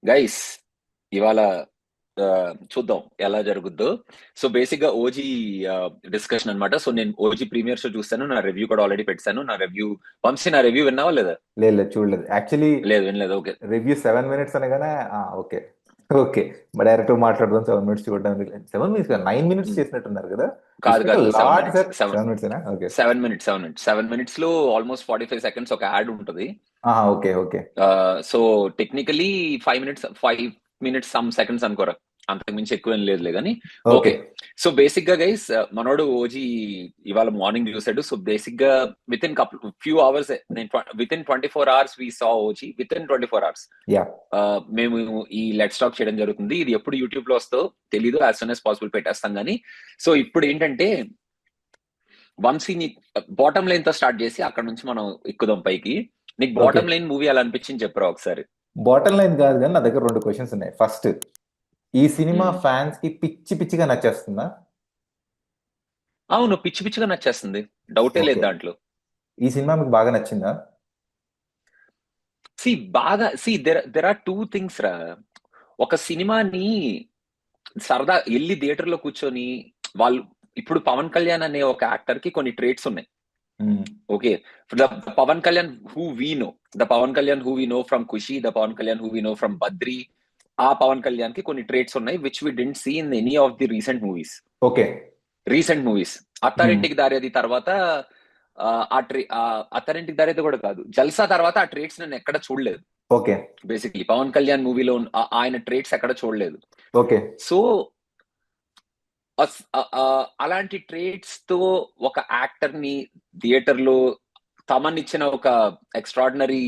Guys ఇవాళ చూద్దాం ఎలా జరుగుద్దో. సో బేసిక్ గా ఓజీ డిస్కషన్ అన్నమాట. సో నేను ఓజీ ప్రీమియర్ షో చూస్తాను, నా రివ్యూ కూడా ఆల్రెడీ పెట్టాను. నా రివ్యూ వంశీ, నా రివ్యూ విన్నావా లేదా? లేదు లేదు, చూడలేదు యాక్చువల్లీ. లేదు, వినలేదు. ఓకే. రివ్యూ 7 minutes అనగానే ఓకే. ఓకే. డైరెక్ట్ మాట్లాడదాం. 7 minutes చూడడం 7 minutes 9 minutes చేసినట్టున్నారు కదా. కాదు ఇట్స్ కాదు, seven lot minutes sir. Seven 7 minutes okay. 7 minutes 7 minutes 7 minutes లో ఆల్మోస్ట్ 45 seconds ఒక యాడ్ ఉంటుంది. Okay okay. So technically 5 minutes 5 minutes some seconds అనుకోరా, అంతకు మించి ఎక్కువ ఏం లేదులే కానీ. Okay okay. సో బేసిక్ గా గైస్, మనోడు ఓజీ ఇవాళ మార్నింగ్ చూసాడు. సో బేసిక్ గా within few hours, within 24 hours we saw OG. Within 24 hours yeah. మేము ఈ లెట్ స్టాక్ చేయడం జరుగుతుంది. ఇది ఎప్పుడు యూట్యూబ్ లో వస్తుందో తెలీదు, యాజ్ సూన్ యాజ్ పాసిబుల్ పెట్టేస్తాం కానీ. సో ఇప్పుడు ఏంటంటే వంశీని బాటమ్ లైన్ తో స్టార్ట్ చేసి అక్కడ నుంచి మనం ఎక్కుదాం పైకి. నీకు ఓకే. బాటమ్ లైన్ మూవీ అలా అనిపించింది చెప్పరా ఒకసారి. బాటమ్ లైన్ కాదు కానీ నా దగ్గర 2 questions ఉన్నాయి. ఫస్ట్, ఈ సినిమా మ్మ్. ఫ్యాన్స్ కి పిచ్చి పిచ్చిగా నచ్చేస్తుందా? అవును, పిచ్చి పిచ్చిగా నచ్చేస్తుంది, డౌటే లేదు ఓకే. దాంట్లో. ఈ సినిమా మీకు బాగా నచ్చిందా? సి బాగా see there are two things రా. ఒక సినిమాని సరదా వెళ్ళి థియేటర్ లో కూర్చొని వాళ్ళు, ఇప్పుడు పవన్ కళ్యాణ్ అనే ఒక యాక్టర్ కి కొన్ని ట్రేట్స్ ఉన్నాయి. Hmm. Okay. The Pawan Kalyan who we know, the Pawan Kalyan who we know from Kushi, the Pawan Kalyan who we know from Badri, ఆ పవన్ కళ్యాణ్ కి కొన్ని ట్రేట్స్ ఉన్నాయి which we didn't see in any of the recent movies. Okay. Recent movies hmm. Attarintiki Daredi తర్వాత, అత్తారింటికి దారేది కూడా కాదు, జల్సా తర్వాత ఆ traits నేను ఎక్కడ చూడలేదు. ఓకే. బేసిక్లీ పవన్ కళ్యాణ్ మూవీలో ఆయన ట్రేట్స్ ఎక్కడ చూడలేదు. ఓకే. సో అలాంటి ట్రేట్స్ తో ఒక యాక్టర్ ని థియేటర్ లో తమనిచ్చిన ఒక ఎక్స్ట్రాడినరీ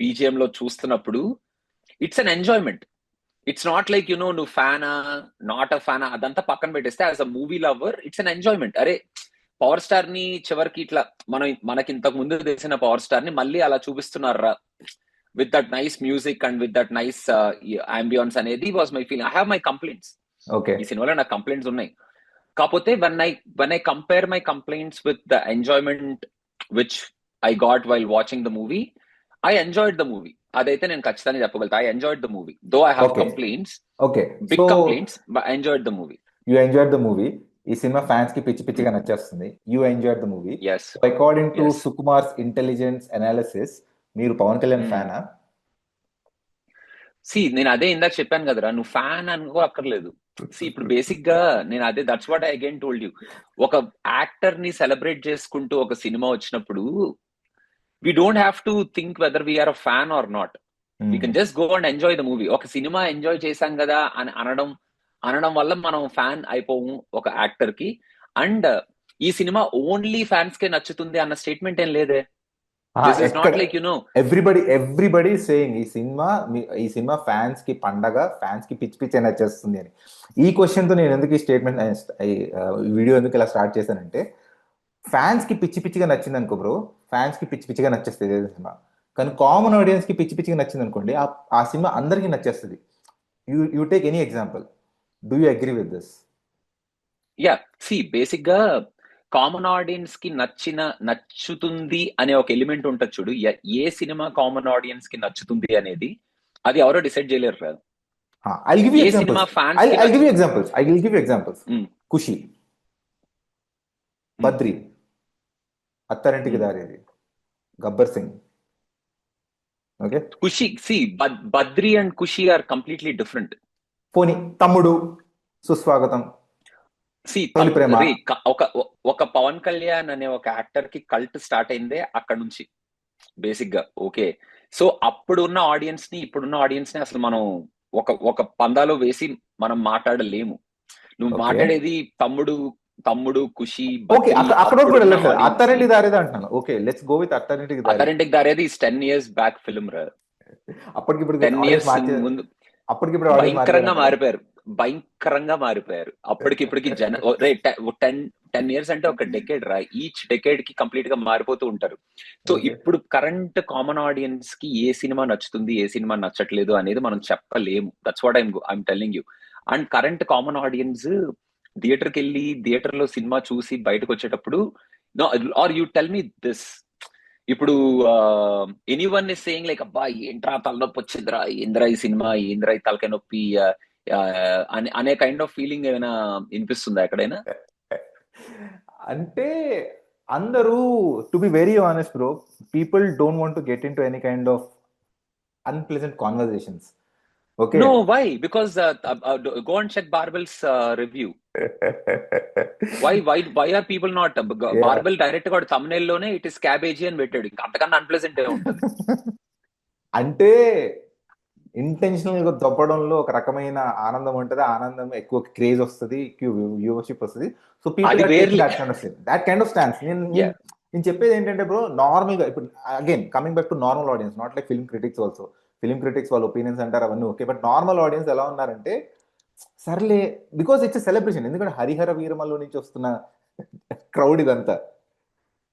బీజిఎం లో చూస్తున్నప్పుడు it's an enjoyment. It's not like నువ్వు ఫ్యానా నాట్ అ ఫ్యానా అదంతా పక్కన పెట్టేస్తే, as a movie lover it's an enjoyment. అరే, పవర్ స్టార్ ని చివరికి ఇట్లా మనకి ఇంతకు ముందు తెలిసిన పవర్ స్టార్ ని మళ్ళీ అలా చూపిస్తున్నారా with that nice music and with that nice ambience అనేది was my feeling. I have my complaints. Okay. ఈ సినిమాలో నాకు కంప్లైంట్స్ ఉన్నాయి. కాకపోతే when I compare my complaints with the enjoyment which I got while watching the movie, I enjoyed the movie. అదైతే నేను ఖచ్చితంగా చెప్పగలుగుతా. I enjoyed the movie though I have okay. Complaints, okay. So big complaints, but I enjoyed the movie. You enjoyed the movie. ఈ సినిమా fans కి పిచ్చి పిచ్చిగా నచ్చేస్తుంది. You enjoyed the movie. Yes. So according to yes. Sukumar's intelligence analysis, మీరు పవన్ కళ్యాణ్ ఫ్యానా? నేను అదే ఇందాక చెప్పాను కదరా, నువ్వు ఫ్యాన్ అనుకో అక్కర్లేదు. ఇప్పుడు బేసిక్ గా నేను అదే, that's what I again told you. ఒక యాక్టర్ ని సెలబ్రేట్ చేసుకుంటూ ఒక సినిమా వచ్చినప్పుడు we don't have to think whether we are a fan or not. We can just go and enjoy the movie. ఒక సినిమా ఎంజాయ్ చేశాం కదా అని అనడం అనడం వల్ల మనం ఫ్యాన్ అయిపోము ఒక యాక్టర్ కి. అండ్ ఈ సినిమా ఓన్లీ ఫ్యాన్స్ కే నచ్చుతుంది అన్న స్టేట్మెంట్ ఏం లేదే. దిస్ ఇస్ ఎక్కడ నాట్ లైక్ ఎవ్రీబడి సేయింగ్ ఈ సినిమా ఫ్యాన్స్ కి పండగ, ఫ్యాన్స్ కి పిచ్చి పిచ్చి నచ్చేస్తుంది అని. ఈ క్వశ్చన్ తో నేను ఎందుకు ఈ స్టేట్మెంట్ వీడియో ఎందుకు ఇలా స్టార్ట్ చేశానంటే, ఫ్యాన్స్ కి పిచ్చి పిచ్చిగా నచ్చింది అనుకో బ్రో, ఫ్యాన్స్ కి పిచ్చి పిచ్చిగా నచ్చేస్తుంది ఏదో సినిమా. కానీ కామన్ ఆడియన్స్ కి పిచ్చి పిచ్చిగా నచ్చింది అనుకోండి, ఆ సినిమా అందరికీ నచ్చేస్తుంది. You take any example. Do you agree with this? Yeah. Basic గా కామన్ ఆడియన్స్ కి నచ్చుతుంది అనే ఒక ఎలిమెంట్ ఉంటుంది చూడు. ఏ సినిమా కామన్ ఆడియన్స్ కి నచ్చుతుంది అనేది అది ఎవరో డిసైడ్ చేయలేరు కదా. I give you a cinema examples. Fans కి I give you examples. I will give you examples. Kushi, Badri, Attarintiki Daredi, Gabbar Singh. Okay. Kushi. Badri and Kushi are completely different. పోనీ తమ్ముడు, సుస్వాగతం, సి తొలి ప్రేమ. ఒక ఒక పవన్ కళ్యాణ్ అనే ఒక యాక్టర్ కి కల్ట్ స్టార్ట్ అయిందే అక్కడ నుంచి బేసిక్ గా. ఓకే. సో అప్పుడున్న ఆడియన్స్ ని ఇప్పుడున్న ఆడియన్స్ ని అసలు మనం ఒక ఒక పందాలో వేసి మనం మాట్లాడలేము. నువ్వు ఓకే. మాట్లాడేది తమ్ముడు తమ్ముడు ఖుషి ఓకే, బద్రి అక్కడ కూడా అప్పుడున్న వెళ్ళట్లేదు. ఆడియన్స్ కి. అత్తారింటికి దారేది అంటున్నాను. Okay, let's go with Attarintiki Daredi. అతరింటికి Daredi 10 years back film రా. అప్పటికిప్పుడు 10 ఆడియన్స్ years మార్చే, ముందు అప్పటికిప్పుడు ఆడియన్స్ భయంకరంగా మారిపోయారంటారా? మారిపోయారు. భయంకరంగా మారిపోయారు. అప్పటికిప్పటికి 10 years అంటే ఒక డెకేడ్ రా. ఈచ్ డెకేడ్ కి కంప్లీట్ గా మారిపోతూ ఉంటారు. So okay. ఇప్పుడు కరెంట్ కామన్ ఆడియన్స్ కి ఏ సినిమా నచ్చుతుంది, ఏ సినిమా నచ్చట్లేదు అనేది మనం చెప్పలేము. That's what I'm telling you. And current common audience థియేటర్కి వెళ్ళి థియేటర్ లో సినిమా చూసి బయటకు వచ్చేటప్పుడు, are you tell me this, ఇప్పుడు ఎనీవన్ ఇస్ సేయింగ్ లైక్ అబ్బా ఏంట్రా తలనొప్పి వచ్చిందిరా, ఏంద్రా ఈ సినిమా, ఏంద్రా ఈ తలకాయ నొప్పి అనే కైండ్ ఆఫ్ ఫీలింగ్ ఏమైనా వినిపిస్తుందా ఎక్కడైనా? అంటే అందరూ, to be very honest bro, people don't want to get in to any kind of unpleasant conversations. Okay. No, why? Because go and check Barbel's review. Why are people not? Barbel direct గా thumbnail లోనే it is cabbage అని పెట్టాడు. ఇంకా అంతకన్నా unpleasant ఏ ఉంటుంది. అంటే intentional గా దొబ్బడంలో ఒక రకమైన ఆనందం ఉంటుంది, ఆనందం ఎక్కువ క్రేజ్ వస్తుంది, ఎక్కువ వ్యూవర్షిప్ వస్తుంది. So people are taking that kind of stance. నేను చెప్పేది ఏంటంటే బ్రో, నార్మల్ గా ఇప్పుడు again coming back to normal audience, not like film critics also. Film critics వాళ్ళ ఒపీనియన్స్ అంటారు అవన్నీ ఓకే, బట్ నార్మల్ ఆడియన్స్ ఎలా ఉన్నారంటే సర్లే, బికాస్ ఇట్స్ సెలబ్రేషన్. ఎందుకంటే హరిహర వీరమల్లో నుంచి వస్తున్న క్రౌడ్ ఇదంతా.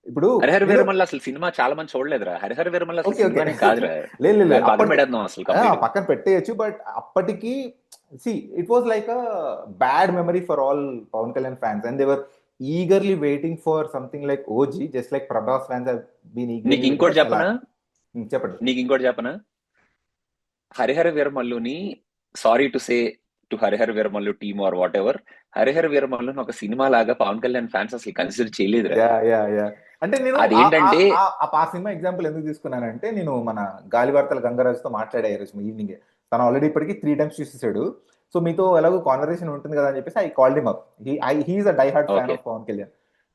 ఇప్పుడు హరిహర వీరమల్ల అసలు సినిమా చాలా మంది చూడలేదురా. హరిహర వీరమల్ల అసలు సినిమానే కాదురా. పక్కన పెట్టేయచ్చు, బట్ అప్పటికి see it was like a bad memory for all Pavan Kalyan fans, and they were eagerly waiting for something like OG, just like Prabhas fans have been eagerly. నీకు ఇంకోటి చెప్పనా? చెప్పండి. హరిహర వీరమల్లుని, sorry to say to Harihara Veeramallu team or whatever, Harihara వీరమల్లుని ఒక cinema లాగా Pavan Kalyan fans అసలు consider చేయలేదు. అంటే నేను అదేంటంటే ఆ సినిమా ఎగ్జాంపుల్ ఎందుకు తీసుకున్నానంటే, నేను మన గాలివార్తల గంగరాజుతో మాట్లాడా ఈరోజు ఈవినింగ్. తను ఆల్రెడీ ఇప్పటికి 3 times చూసేసాడు. సో మీతో ఎలాగో కాన్వర్సేషన్ ఉంటుంది కదా అని చెప్పేసి I called him up. He's a die hard fan of Pawan Kalyan.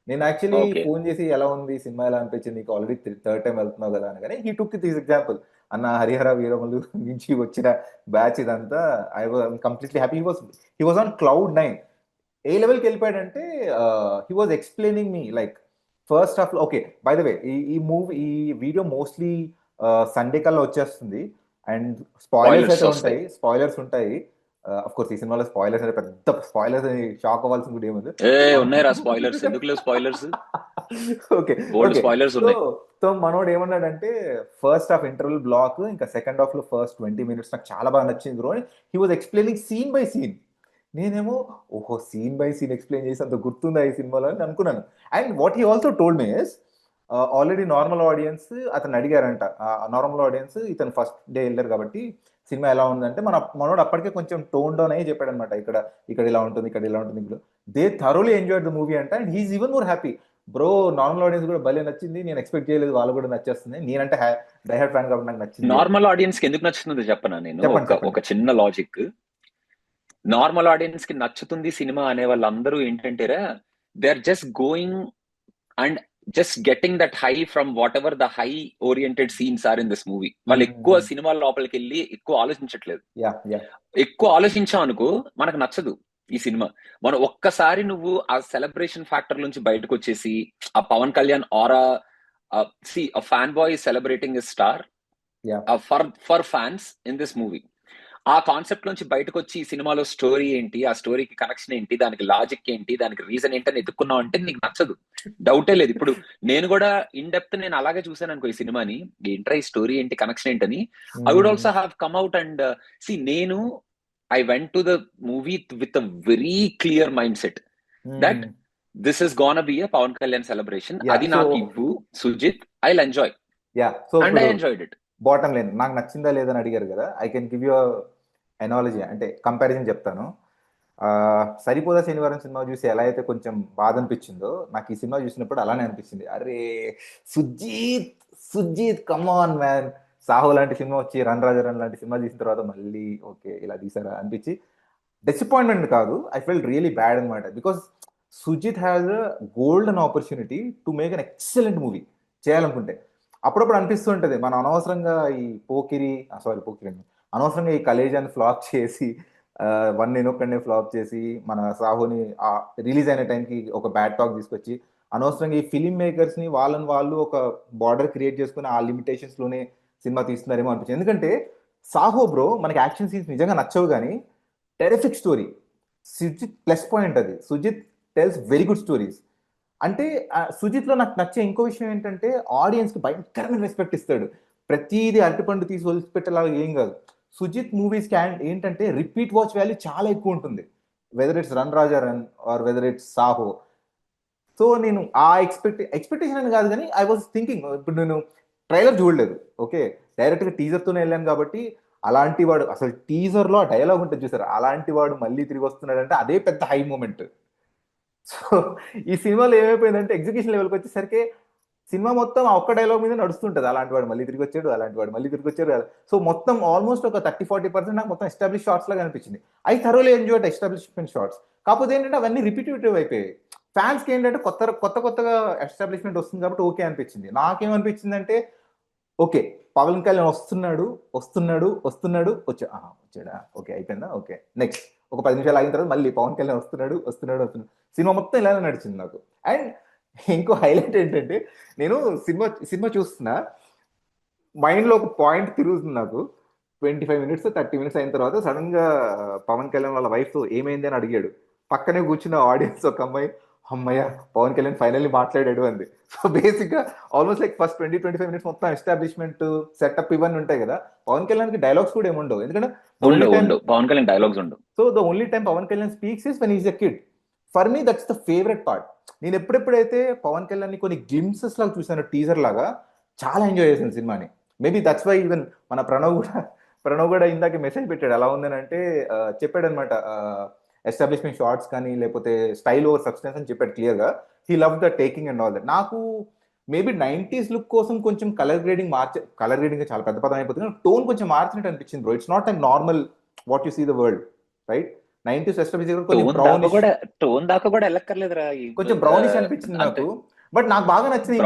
నేను యాక్చువల్లీ ఫోన్ చేసి ఎలా ఉంది సినిమా, ఎలా అనిపించింది, నీకు ఆల్రెడీ 3rd time వెళ్తున్నావు కదా అని. కానీ హీ టుక్ దిస్ ఎగ్జాంపుల్, అన్న హరిహర వీరమల్లు నుంచి వచ్చిన బ్యాచ్ ఇదంతా, I was completely happy. He was on cloud 9. ఏ లెవెల్కి వెళ్ళిపోయాడంటే he was explaining me like first half లో. ఓకే, బై ద వే ఈ వీడియో మోస్ట్లీ సండే కల్లా వచ్చేస్తుంది, అండ్ స్పాయిలర్స్ ఉంటాయి. అఫ్ కోర్స్ ఈ సినిమాలో స్పాయిలర్స్ అంటే పెద్ద స్పాయిలర్స్ అని షాక్ అవ్వాల్సిన కూడా ఏముంది. ఉన్నాయిరా స్పాయిలర్స్, ఎందుకు లేవు స్పాయిలర్స్? ఓకే, సో మనోడు ఏమన్నాడంటే ఫస్ట్ హాఫ్ ఇంటర్వెల్ బ్లాక్, ఇంకా సెకండ్ హాఫ్ లో ఫస్ట్ 20 minutes నాకు చాలా బాగా నచ్చింది bro. He was explaining scene by scene. నేనేమో ఓహో, సీన్ బై సీన్ ఎక్స్ప్లెయిన్ చేసి అంత గుర్తుందా ఈ సినిమాలో అని అనుకున్నాను. And what he also told me is, already normal audience అతను అడిగారంట. నార్మల్ ఆడియన్స్ ఇతను ఫస్ట్ డే వెళ్ళారు కాబట్టి సినిమా ఎలా ఉందంటే, మనోడు అప్పటికే కొంచెం టోన్ డౌన్ అయ్యి చెప్పాడు అనమాట. ఇక్కడ ఇలా ఉంటుంది, ఇక్కడ ఇలా ఉంటుంది. ఇప్పుడు they thoroughly enjoyed the movie అంట, and he's even more happy. Bro normal audience కూడా భలే నచ్చింది, నేను ఎక్స్పెక్ట్ చేయలేదు వాళ్ళు కూడా నచ్చేస్తుంది. నేనంటే డై హార్ట్ ఫ్యాన్ కాబట్టి నాకు నచ్చింది. నార్మల్ ఆడియన్స్ కి ఎందుకు నచ్చుతుందో చెప్పనా నేను? ఒక చిన్న లాజిక్. నార్మల్ ఆడియన్స్ కి నచ్చుతుంది సినిమా అనే వాళ్ళందరూ ఏంటంటేరా, they are just going and just getting that high from whatever the high oriented scenes are in this movie. వాళ్ళు ఎక్కువ సినిమా లోపలికి వెళ్ళి ఎక్కువ ఆలోచించట్లేదు. ఎక్కువ ఆలోచించాం అనుకో మనకు నచ్చదు ఈ సినిమా. మనం ఒక్కసారి నువ్వు ఆ సెలబ్రేషన్ ఫ్యాక్టర్ నుంచి బయటకు వచ్చేసి, ఆ Pawan Kalyan aura, see a fan boy celebrating a star for fans in this movie. ఆ కాన్సెప్ట్ నుంచి బయటకు వచ్చి ఈ సినిమాలో స్టోరీ ఏంటి, ఆ స్టోరీకి కనెక్షన్ ఏంటి, దానికి లాజిక్ ఏంటి, దానికి రీజన్ ఏంటి అని ఎత్తుకున్నావు అంటే నీకు నచ్చదు, డౌటే లేదు. ఇప్పుడు నేను కూడా ఇన్ డెప్త్ నేను అలాగే చూసాను అనుకో ఈ సినిమాని, ఏంట్రా ఈ స్టోరీ ఏంటి, కనెక్షన్ ఏంటని. I would also have come out and see, నేను I went to the movie with a very clear mindset that this is gonna be a Pavan Kalyan celebration. అది నాకు ఇవ్వు Sujith, I will enjoy. And I enjoyed it. Bottom line, నాకు నచ్చిందా లేదని అడిగారు కదా, I can give you analogy, అంటే comparison చెప్తాను. సరిపోదా శనివారం సినిమా చూసి ఎలా అయితే కొంచెం బాధ అనిపించిందో, నాకు ఈ సినిమా చూసినప్పుడు అలానే అనిపించింది. అరే Sujeeth come on man, Saaho లాంటి సినిమా వచ్చి రన్ రాజరన్ లాంటి సినిమా తీసిన తర్వాత మళ్ళీ ఓకే ఇలా తీసారా అనిపించి, డిసప్పాయింట్మెంట్ కాదు, ఐ ఫెల్ట్ రియలీ బ్యాడ్ అనమాట. Because Sujeeth has a golden opportunity to make an excellent movie చేయాలనుకుంటే. అప్పుడప్పుడు అనిపిస్తుంటది మనం అనవసరంగా ఈ పోకిరి అనవసరంగా ఈ కలేజాన్ని ఫ్లాప్ చేసి, వన్ నేను ఒక్కడనే ఫ్లాప్ చేసి, మన సాహోని రిలీజ్ అయిన టైంకి ఒక బ్యాడ్ టాక్ తీసుకొచ్చి, అనవసరంగా ఈ ఫిలిం మేకర్స్ ని వాళ్ళు ఒక బార్డర్ క్రియేట్ చేసుకుని ఆ లిమిటేషన్స్ లోనే సినిమా తీస్తున్నారేమో అనిపించింది. ఎందుకంటే సాహో బ్రో మనకి యాక్షన్ సీన్స్ నిజంగా నచ్చవు, కానీ terrific story. Sujith plus point అది. Sujith tells very good stories. అంటే సుజిత్ లో నాకు నచ్చే ఇంకో విషయం ఏంటంటే, ఆడియన్స్ కి భయంకరమైన రెస్పెక్ట్ ఇస్తాడు. ప్రతిదీ అరటిపండు తీసి వదిలిపెట్టేలాగా ఏం కాదు. సుజిత్ మూవీస్ ఏంటంటే రిపీట్ వాచ్ వాల్యూ చాలా ఎక్కువ ఉంటుంది. Whether it's Run Raja Run or whether it's Saaho, so నేను ఆ ఎక్స్పెక్టేషన్ అని కాదు, కానీ ఐ వాజ్ థింకింగ్, ఇప్పుడు నేను ట్రైలర్ చూడలేదు, ఓకే, డైరెక్ట్గా టీజర్తోనే వెళ్ళాను కాబట్టి అలాంటి వాడు అసలు టీజర్లో ఆ డైలాగ్ ఉంటుంది చూసారు, అలాంటి వాడు మళ్ళీ తిరిగి వస్తున్నాడంటే అదే పెద్ద హై మూమెంట్. సో ఈ సినిమాలో ఏమైపోయిందంటే ఎగ్జిక్యూషన్ లెవెల్కి వచ్చేసరికి సినిమా మొత్తం ఆ ఒక్క డైలాగ్ మీద నడుస్తుంటది, అలాంటి వాడు మళ్ళీ తిరిగి వచ్చాడు, అలాంటి వాడు మళ్ళీ తిరిగి వచ్చాడు. సో మొత్తం ఆల్మోస్ట్ ఒక 30-40% నాకు మొత్తం ఎస్టాబ్లిష్ షార్ట్స్ లాగా అనిపించింది. I thoroughly enjoyed establishment shots. కాకపోతే ఏంటంటే అవన్నీ రిపిటేటివ్ అయిపోయాయి. ఫ్యాన్స్ కి ఏంటంటే కొత్తగా ఎస్టాబ్లిష్మెంట్ వస్తుంది కాబట్టి ఓకే అనిపించింది. నాకేమనిపించింది అంటే ఓకే, పవన్ కళ్యాణ్ వస్తున్నాడు వచ్చాడా, ఓకే అయిపోయిందా, ఓకే నెక్స్ట్ ఒక 10 నిమిషాలు అయిన తర్వాత మళ్ళీ పవన్ కళ్యాణ్ వస్తున్నాడు. సినిమా మొత్తం ఇలానే నడిచింది నాకు. అండ్ ఇంకో హైలైట్ ఏంటంటే నేను సినిమా చూస్తున్నా, మైండ్ లో ఒక పాయింట్ తిరుగుతుంది నాకు. 25 minutes 30 minutes అయిన తర్వాత సడన్ గా పవన్ కళ్యాణ్ వాళ్ళ వైఫ్ ఏమైంది అని అడిగాడు. పక్కనే కూర్చున్న ఆడియన్స్ ఒక అమ్మాయి, అమ్మయ్య పవన్ కళ్యాణ్ ఫైనల్లీ మాట్లాడాడు అంది. సో బేసిక్ గా ఆల్మోస్ట్ లైక్ ఫస్ట్ 20-25 minutes మొత్తం ఎస్టాబ్లిష్మెంట్ సెటప్ ఇవన్నీ ఉంటాయి కదా. పవన్ కళ్యాణ్ కి డైలాగ్స్ కూడా ఏముండవు, ఎందుకంటే పవన్ కళ్యాణ్ డైలాగ్స్ ఉండవు. So the only time Pawan Kalyan speaks is when is a kid. For me that's the favourite part. నేను ఎప్పుడెప్పుడైతే పవన్ కళ్యాణ్ ని కొన్ని గ్లిమ్సెస్ లాగా చూసాను టీజర్ లాగా, చాలా ఎంజాయ్ చేశాను సినిమాని. మేబీ దట్స్ వై ఈవెన్ మన ప్రణవ్ కూడా ఇందాక మెసేజ్ పెట్టాడు ఎలా ఉందని అంటే, చెప్పాడు అనమాట, ఎస్టాబ్లిష్మెంట్ షార్ట్స్ కానీ లేకపోతే స్టైల్ ఓవర్ సబ్స్టెన్స్ అని చెప్పాడు క్లియర్ గా. He love the taking and all that. నాకు మేబీ 90s లుక్ కోసం కొంచెం కలర్ గ్రేడింగ్ చాలా పెద్ద పదం అయిపోతుంది, టోన్ కొంచెం మార్చినట్టు అనిపించింది bro. It's not like normal what you see the world, right? 90s tone దాకా కూడా వెళ్ళక్కర్లేదురా, కొంచెం బ్రౌనిష్ అనిపించింది నాకు. బట్ నాకు బాగా నచ్చింది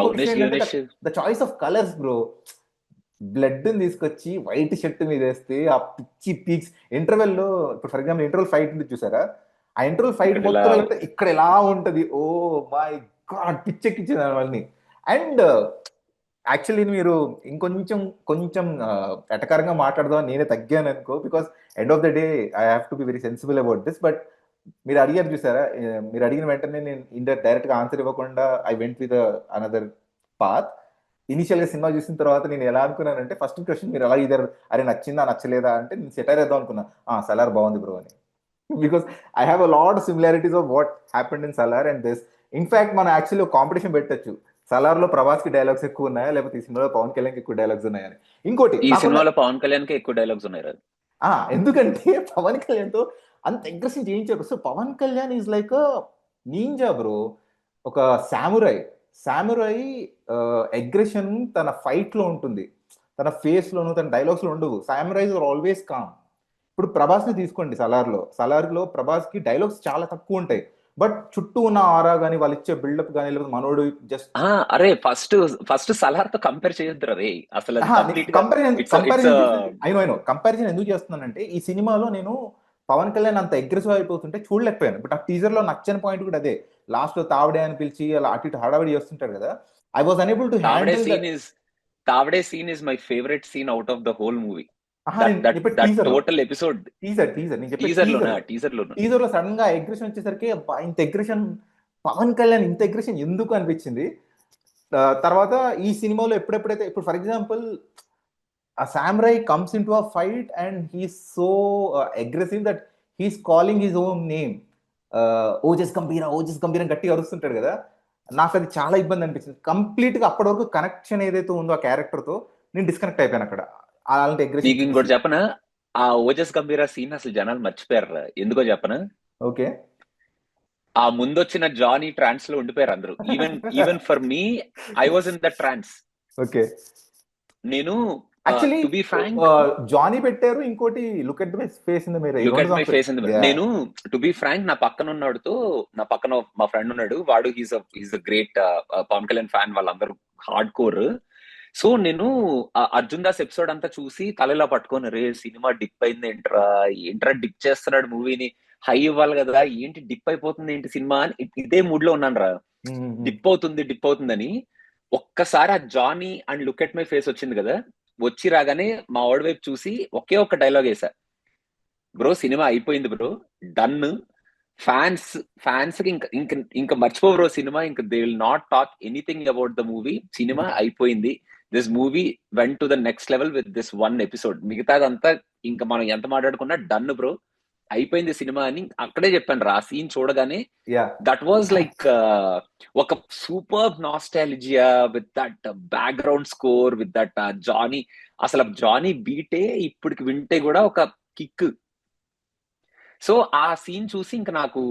the choice of colours bro. Blood తీసుకొచ్చి వైట్ షర్ట్ మీద వేస్తే ఆ పిచ్చి పీక్స్ ఇంటర్వెల్ లో, ఇప్పుడు ఫర్ ఎగ్జాంపుల్ ఇంటర్వెల్ ఫైట్ ఉంది చూసారా, ఆ ఇంటర్వెల్ ఫైట్ మొత్తం ఇక్కడ ఎలా ఉంటది, ఓ మై గాడ్ పిచ్చెక్కిచ్చింది వాళ్ళని. అండ్ యాక్చువల్లీ మీరు కొంచెం ఎటకారంగా మాట్లాడదాం నేనే తగ్గాను అనుకో, because end of the day I have to be very sensible about this. But మీరు అడిగారు చూసారా, మీరు అడిగిన వెంటనే నేను డైరెక్ట్ గా ఆన్సర్ ఇవ్వకుండా I went with another path. Initial గా సినిమా చూసిన తర్వాత నేను ఎలా అనుకున్నానంటే, ఫస్ట్ క్వశ్చన్ మీరు ఎలా ఇద్దరు అరే నచ్చిందా నచ్చలేదా అంటే, నేను సెటైర్ వేద్దాం అనుకున్నా, సలార్ బాగుంది బ్రో అని. Because I have a lot similarities of what happened in Salaar and this. In fact మనం యాక్చువల్లీ కాంపిటీషన్ పెట్టచ్చు, సలార్ లో ప్రభాస్ కి డైలాగ్స్ ఎక్కువ ఉన్నాయా లేకపోతే ఈ సినిమాలో పవన్ కళ్యాణ్ కి ఎక్కువ డైలాగ్స్ ఉన్నాయని. ఇంకోటి, ఈ సినిమాలో పవన్ కళ్యాణ్ కి ఎక్కువ డైలాగ్స్ ఉన్నాయి. ఎందుకంటే పవన్ కళ్యాణ్ తో అంత అగ్రెషన్ చేయించారు. So Pawan Kalyan is like ninja bro, ఒక సామురై అగ్రెషన్ తన ఫైట్ లో ఉంటుంది, తన ఫేస్ లోను తన డైలాగ్స్ లో ఉండవు. సామురైస్ ఆర్ ఆల్వేస్ కామ్. ఇప్పుడు ప్రభాస్ ని తీసుకోండి, సలార్ లో ప్రభాస్ కి డైలాగ్స్ చాలా తక్కువ ఉంటాయి, బట్ చుట్టూ ఉన్న ఆరా గానీ వాళ్ళు ఇచ్చే బిల్డప్ గానీ లేకపోతే మనోడు జస్ట్ అరే ఫస్ట్ సలార్ తో కంపేర్ చేయొద్దు రే అసలు. కంపారిజన్ ఎందుకు చేస్తున్నానంటే, ఈ సినిమాలో నేను పవన్ కళ్యాణ్ అంత అగ్రెసివ్ అయిపోతుంటే చూడలేకపోయాను. బట్ ఆ టీజర్ లో నచ్చని పాయింట్ కూడా అదే, లాస్ట్ లో తావడే అని పిలిచి అలా అటు ఇటు హడావిడి చేస్తుంటారు కదా. I was unable to handle తావడే scene is my favourite scene out of the whole movie. Total episode teaser లో సడన్ గా అగ్రెషన్ వచ్చేసరికి ఇంత అగ్రెషన్, పవన్ కళ్యాణ్ ఇంత అగ్రెషన్ ఎందుకు అనిపించింది. తర్వాత ఈ సినిమాలో ఎప్పుడెప్పుడైతే, ఇప్పుడు for example a samurai comes into a fight and he's so aggressive that he's calling his own name, Ojas గంభీర అని గట్టిగా అరుస్తుంటాడు కదా. నాకు అది చాలా ఇబ్బంది అనిపించింది. కంప్లీట్ గా అప్పటి వరకు కనెక్షన్ ఏదైతే ఉందో ఆ క్యారెక్టర్ తో నేను డిస్కనెక్ట్ అయిపోయాను అక్కడ. అలాంటి అగ్రెషన్. ఇంకోటి చెప్పనా, ఆ ఓజస్ గంభీర సీన్ అసలు జనాలు మర్చిపోయారు. ఎందుకో చెప్పనా? ఓకే, ఆ ముందొచ్చిన జానీ ట్రాన్స్ లో ఉండిపోయారు అందరూ. Even for me, I was in the trance. Okay, నేను యాక్చువల్లీ జానీ పెట్టారు, ఇంకోటి look at my face in the mirror. నేను టు బి ఫ్రాంక్, నా పక్కన మా ఫ్రెండ్ ఉన్నాడు, వాడు he's a great Pawan Kalyan fan, వాళ్ళందరూ హార్డ్ కోర్. సో నేను అర్జున్ దాస్ ఎపిసోడ్ అంతా చూసి తలలా పట్టుకొని, రే సినిమా డిప్ అయింది ఏంట్రా డిప్ చేస్తున్నాడు మూవీని, హై ఇవ్వాలి కదా, ఏంటి డిప్ అయిపోతుంది ఏంటి సినిమా అని ఇదే మూడ్ లో ఉన్నాను రా. డిప్ అవుతుందని ఒక్కసారి ఆ Johnny and look at my face వచ్చింది కదా, వచ్చి రాగానే మా వాడి వైపు చూసి ఒకే ఒక్క డైలాగ్ వేసా, బ్రో సినిమా అయిపోయింది బ్రో, డన్. ఫ్యాన్స్ కి ఇంకా మర్చిపో బ్రో సినిమా, ఇంకా they will not talk anything about the movie, cinema అయిపోయింది, this movie went to the next level with this one episode, మిగతాదంతా ఇంకా మనం ఎంత మాట్లాడుకున్నా డన్ బ్రో అయిపోయింది సినిమా అని అక్కడే చెప్పాను రా. సీన్ చూడగానే యా దట్ వాజ్ లైక్ ఒక super nostalgia with that background score with that Johnny. అసలు జానీ బీటే ఇప్పటికి వింటే కూడా ఒక కిక్. సో ఆ సీన్ చూసి ఇంకా నాకు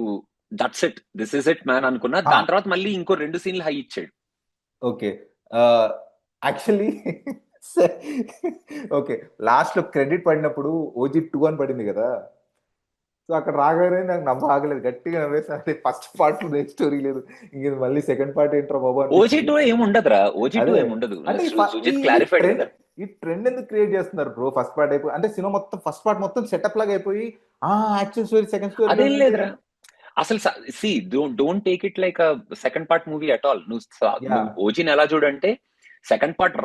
that's it, this is it man అనుకున్నా. దాని తర్వాత మళ్ళీ ఇంకో 2 సీన్లు హై ఇచ్చాడు. ఓకే. Actually okay. లాస్ట్ లో క్రెడిట్ పడినప్పుడు ఓజీ 2 అని పడింది కదా. సో అక్కడ రాగానే నాకు నవ్వు ఆగలేదు, గట్టిగా నవ్వేసి ఫస్ట్ పార్ట్ లో స్టోరీ లేదు, ఇంక మళ్ళీ సెకండ్ పార్ట్ ఏంట్రా బాబు ఓజీ అనిపించింది. 2 ఏముండదురా, ఓజీ 2 అదే ఏముండదు. అంటే సుజిత్ క్లారిఫైడ్ ట్రెండ్, కదా. ఈ ట్రెండ్ ఎందుకు క్రియేట్ చేస్తున్నారు బ్రో? ఫస్ట్ పార్ట్ అయిపోయి అంటే సినిమా మొత్తం ఫస్ట్ పార్ట్ మొత్తం సెటప్ లాగా అయిపోయి యాక్షన్ స్టోరీ సెకండ్ స్టోరీ అదేం లేదురా అసలు. C don't take it like second part movie at all. Yeah నువ్వు ఓజీని ఎలా చూడంటే సెకండ్ పార్ట్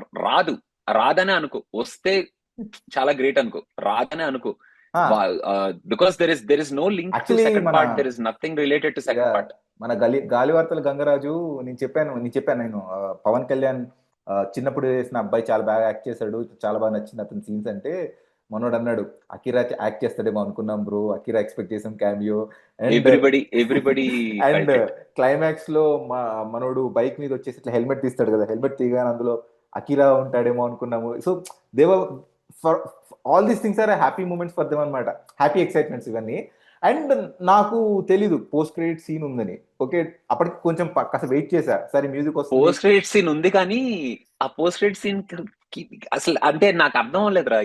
రాదనే అనుకో, వస్తే చాలా గ్రేట్ అనుకో, రాదనే అనుకో. Because there is no link to actually second మన part, there is nothing related to yeah second part. మన గాలివార్తల గంగరాజు, నేను పవన్ కళ్యాణ్ చిన్నప్పుడు వేసిన అబ్బాయి చాలా బాగా యాక్ట్ చేశాడు, చాలా బాగా నచ్చింది అతని సీన్స్ అంటే, మనోడు అన్నాడు అకిరా యాక్ట్ చేస్తాడేమో అనుకున్నాం బ్రో, అకిరా ఎక్స్పెక్ట్ చేసాం cameo. And everybody and climax లో మనోడు బైక్ మీద వచ్చేసి ఇట్లా హెల్మెట్ తీస్తాడు కదా, హెల్మెట్ తీయగానే అందులో అకిరా ఉంటాడేమో అనుకున్నాము. సో దేవర్ for all these things are happy moments for them అనమాట, హ్యాపీ ఎక్సైట్మెంట్స్ ఇవన్నీ. అండ్ నాకు తెలీదు పోస్ట్ క్రెడిట్ సీన్ ఉందని. ఓకే, అప్పటికి కొంచెం కాస్త వెయిట్ చేశా, సరే మ్యూజిక్ వస్తుంది. పోస్ట్ క్రెడిట్ సీన్ ఉంది కానీ ఆ పోస్ట్ క్రెడిట్ సీన్ అసలు అంటే నాకు అర్థం అవ్వలేదురా.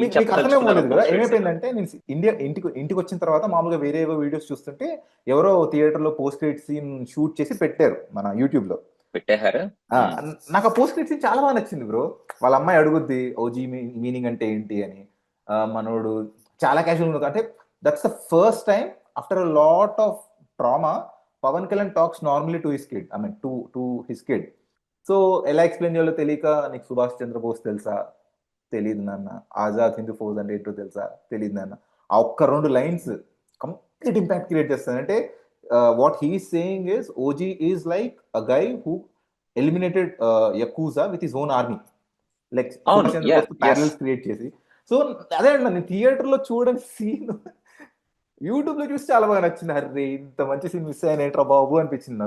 మీకు అర్థమేమోలేదు కదా. ఏమైపోయిందంటే నేను ఇంటికి వచ్చిన తర్వాత మామూలుగా వేరే వీడియోస్ చూస్తుంటే ఎవరో థియేటర్ లో పోస్ట్ క్రెడిట్ సీన్ షూట్ చేసి పెట్టారు మన యూట్యూబ్ లో. పెట్టారా? నాకు ఆ పోస్ట్ క్రెడిట్ సీన్ చాలా బాగా నచ్చింది బ్రో. వాళ్ళ అమ్మాయి అడుగుద్ది ఓజీ మీనింగ్ అంటే ఏంటి అని, మనోడు చాలా క్యాజువల్ ఉంది. అంటే that's the first time after a lot of trauma Pawan Kalyan talks normally to his kid, I mean to his kid. So ఎలా ఎక్స్ప్లెయిన్ చేయాలో తెలియక, నీకు సుభాష్ చంద్రబోస్ తెలుసా? తెలియదు నాన్న. ఆజాద్ హిందూ ఫౌజ్ అంటే ఏంటో తెలుసా? తెలియదు నాన్న. ఆ ఒక్క 2 లైన్స్ కంప్లీట్ ఇంపాక్ట్ క్రియేట్ చేస్తాను. అంటే what he saying is OG is like a guy who eliminated yakuza with his own army, like Subhash Chandrabose parallels create చేసి. సో అదే అండి, నేను థియేటర్ లో చూడని సీన్ యూట్యూబ్ లో చూసి చాలా బాగా నచ్చింది. అరే ఇంత మంచి సీన్ మిస్ అయిన ఏంట్రా బాబు అనిపించింది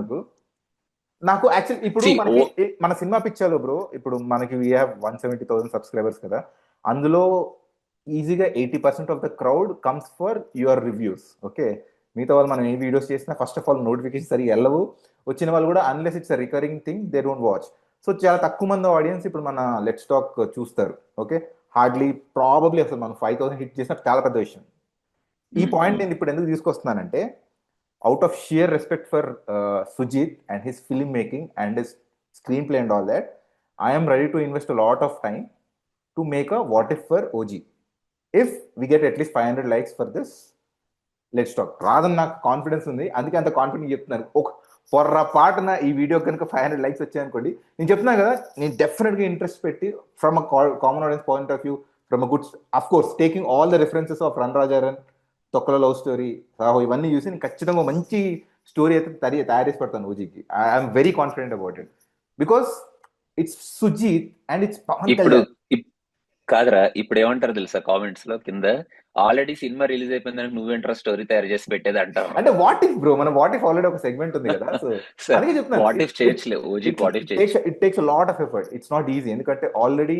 నాకు యాక్చువల్లీ. ఇప్పుడు మన సినిమా పిక్చర్లో బ్రో, ఇప్పుడు మనకి వీ హ్యావ్ 170,000 సబ్స్క్రైబర్స్ కదా, అందులో ఈజీగా 80% of the crowd comes for your reviews. Okay, మిగతా వాళ్ళు మనం ఏ వీడియోస్ చేసినా ఫస్ట్ ఆఫ్ ఆల్ నోటిఫికేషన్ సరిగా వెళ్ళవు, వచ్చిన వాళ్ళు కూడా unless it's recurring thing they don't watch. So చాలా తక్కువ మంది ఆడియన్స్ ఇప్పుడు మన లెట్స్ టాక్ చూస్తారు. ఓకే, హార్డ్లీ ప్రాబబ్లీ అసలు మనం 5,000 హిట్ చేసిన చాలా పెద్ద విషయం. ఈ పాయింట్ నేను ఇప్పుడు ఎందుకు తీసుకొస్తున్నానంటే, out of sheer respect for Sujit and his filmmaking and his screenplay and all that, I am ready to invest a lot of time to make a what if for OG. If we get at least 500 likes for this, let's talk. రాదని నాకు confidence ఉంది, అందుకే అంత confident చెప్తున్నాను. ఒక పొర్రపాటున ఈ video కనుక 500 likes వచ్చాయనుకోండి, నేను చెప్తున్నాను కదా, నేను డెఫినెట్గా ఇంట్రెస్ట్ పెట్టి from a common audience point of view, from a good, of course taking all the references of run Raja run, తొక్కల లవ్ స్టోరీ, రాహో, ఇవన్నీ చూసి నేను ఖచ్చితంగా మంచి స్టోరీ అయితే తయారు చేసి పెడతాను ఓజీకి. I'm very confident about it because it's Sujeeth and it's Pavan Kalyan. కాదురా, ఇప్పుడు ఏమంటారు తెలుసా కామెంట్స్ లో కింద, ఆల్రెడీ సినిమా రిలీజ్ అయిపోయిందని నువ్వేంట్రా స్టోరీ తయారు చేసి పెట్టేది అంటారు. అంటే వాట్ ఇఫ్ బ్రో, మన వాట్ ఇఫ్ ఆల్రెడీ ఒక సెగ్మెంట్ ఉంది కదా, సో అందుకే చెప్తున్నాను వాట్ ఇఫ్ చేయట్లేదు ఓజీ, వాట్ ఇఫ్ చేయొచ్చు. It takes a lot of effort, it's not easy. ఎందుకంటే already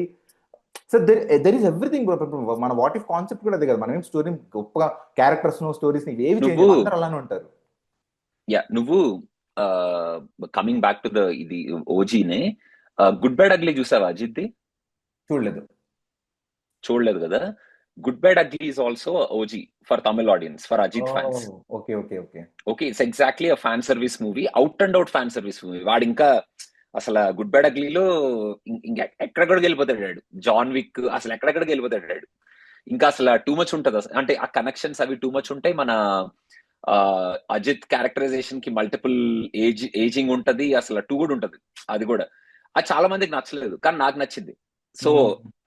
so there is everything. మన వాట్ ఇఫ్ కాన్సెప్ట్ కూడా అదే కదా, మనం ఏం స్టోరీ గొప్పగా క్యారెక్టర్స్ స్టోరీస్ ఏవి చేంజ్, అందరూ అలానే ఉంటారు. యా, నువ్వు కమింగ్ బ్యాక్ టు ద ఇది ఓజీనే, గుడ్ బ్యాడ్ అగ్లీ చూసావా అజిత్? చూడలేదు కదా. Good bad ugly is also OG for Tamil audience, for Ajith fans. Okay, it's exactly a fan service movie, out and out fan service movie. వాడు ఇంకా అసలు good bad అగ్లీలో ఇంకా ఎక్కడెక్కడికి వెళ్ళిపోతాడు, జాన్ విక్ అసలు ఎక్కడెక్కడికి వెళ్ళిపోతాడు. ఇంకా అసలు టూ మచ్ ఉంటది అసలు, అంటే ఆ కనెక్షన్స్ అవి టూ మచ్ ఉంటాయి. మన అజిత్ క్యారెక్టరైజేషన్ కి మల్టిపుల్ ఏజింగ్ ఉంటది, అసలు టూ కూడా ఉంటది. అది కూడా అది చాలా మందికి నచ్చలేదు, కానీ నాకు నచ్చింది. So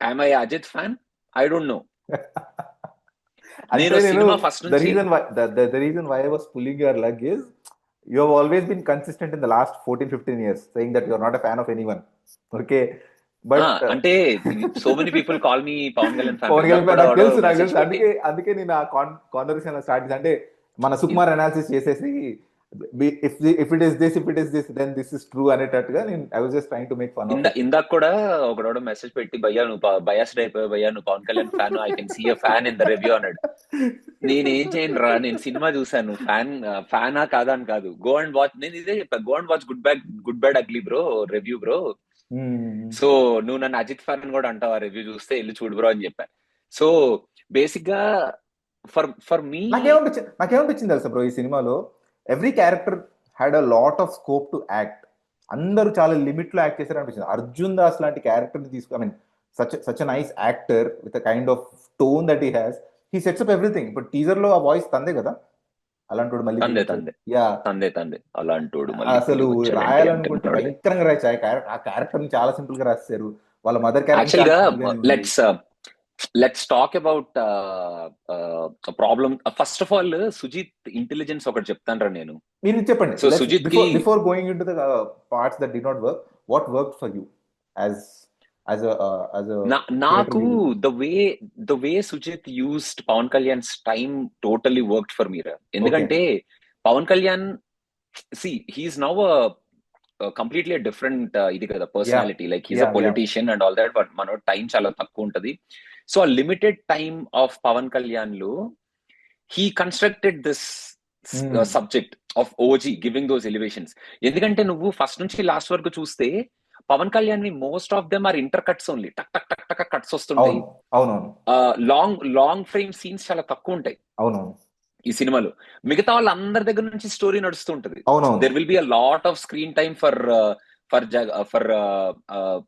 I'm I Ajith fan? I don't know. నేను సినిమా ఫస్ట్ నుంచి the reason why I was pulling your leg is you have always been consistent in the last 14-15 years saying that you are not a fan of anyone. Okay, but అంటే so many people call me Pavan Kalyan fan. Pavan ఇందాక కళ్యాణ్ కూడా నాకు ఎవడో తెలుసు message పెట్టి అందుకే నేను ఆ కాన్వర్సేషన్ స్టార్ట్ చేశాను. అంటే మన సుకుమార్ అనాలిసిస్ చేసేసి if it is this then this is true అనేటట్టుగా నేను I was just trying to make fun of it. ఇందాక కూడా ఒకడో మెసేజ్ పెట్టి, భయ్యా నువ్వు బయాస్డ్ అయిపోయావు భయ్యా, నువ్వు Pawan Kalyan fan, I can see a fan in the review అన్నాడు. నేనేం చేయను రా, నేను సినిమా చూసాను, ఫ్యానా కాదా అని కాదు. గో అండ్ వాచ్, నేను ఇదే చెప్పాను, go and watch good bad ugly bro review bro. So నువ్వు నన్ను అజిత్ ఫ్యాన్ కూడా అంటావా రివ్యూ చూస్తే, వెళ్ళి చూడు బ్రో అని చెప్పాను. సో బేసిక్ గా ఫర్ మీ నాకేమనిపించింది తెలుసా బ్రో, ఈ సినిమాలో every character had a lot of scope to act. అందరూ చాలా లిమిట్ లో యాక్ట్ చేశారు అనిపించింది. అర్జున్ దాస్ లాంటి క్యారెక్టర్ ని తీసుకు, I mean such a nice actor with a kind of tone that he sets up everything. ఇప్పుడు టీజర్ లో ఆ వాయిస్ తందే కదా, అలాంటి మళ్ళీ యా తందే అలాంటోడు అసలు రాయాలనుకుంటే భయంకరంగా రాయచ్చు. ఆ క్యారెక్టర్ ని చాలా సింపుల్ గా రాశారు. వాళ్ళ mother character. Let's talk about problem. First of all Sujith intelligence ఒకటి చెప్తాను రా నేను. మీరు చెప్పండి. So Sujith before going into the parts that did not work, what worked for you నాకు the way Sujith used Pavan Kalyan's time totally worked for me రా. ఎందుకంటే Pawan Kalyan he's now completely different ఇది కదా personality, like he's a politician and all that. But మన time చాలా తక్కువ ఉంటది. So ఆ limited time of Pawan Kalyan లో he constructed this subject of OG giving those elevations. ఎందుకంటే నువ్వు ఫస్ట్ నుంచి లాస్ట్ వరకు చూస్తే పవన్ కళ్యాణ్ ని most of them are inter cuts only, టక్ టక్ టక్ టక్ కట్స్ వస్తుంటాయి. లాంగ్ ఫ్రేమ్ సీన్స్ చాలా తక్కువ ఉంటాయి ఈ సినిమాలో. మిగతా వాళ్ళందరి దగ్గర నుంచి స్టోరీ నడుస్తూ ఉంటది. There will be a lot off screen time for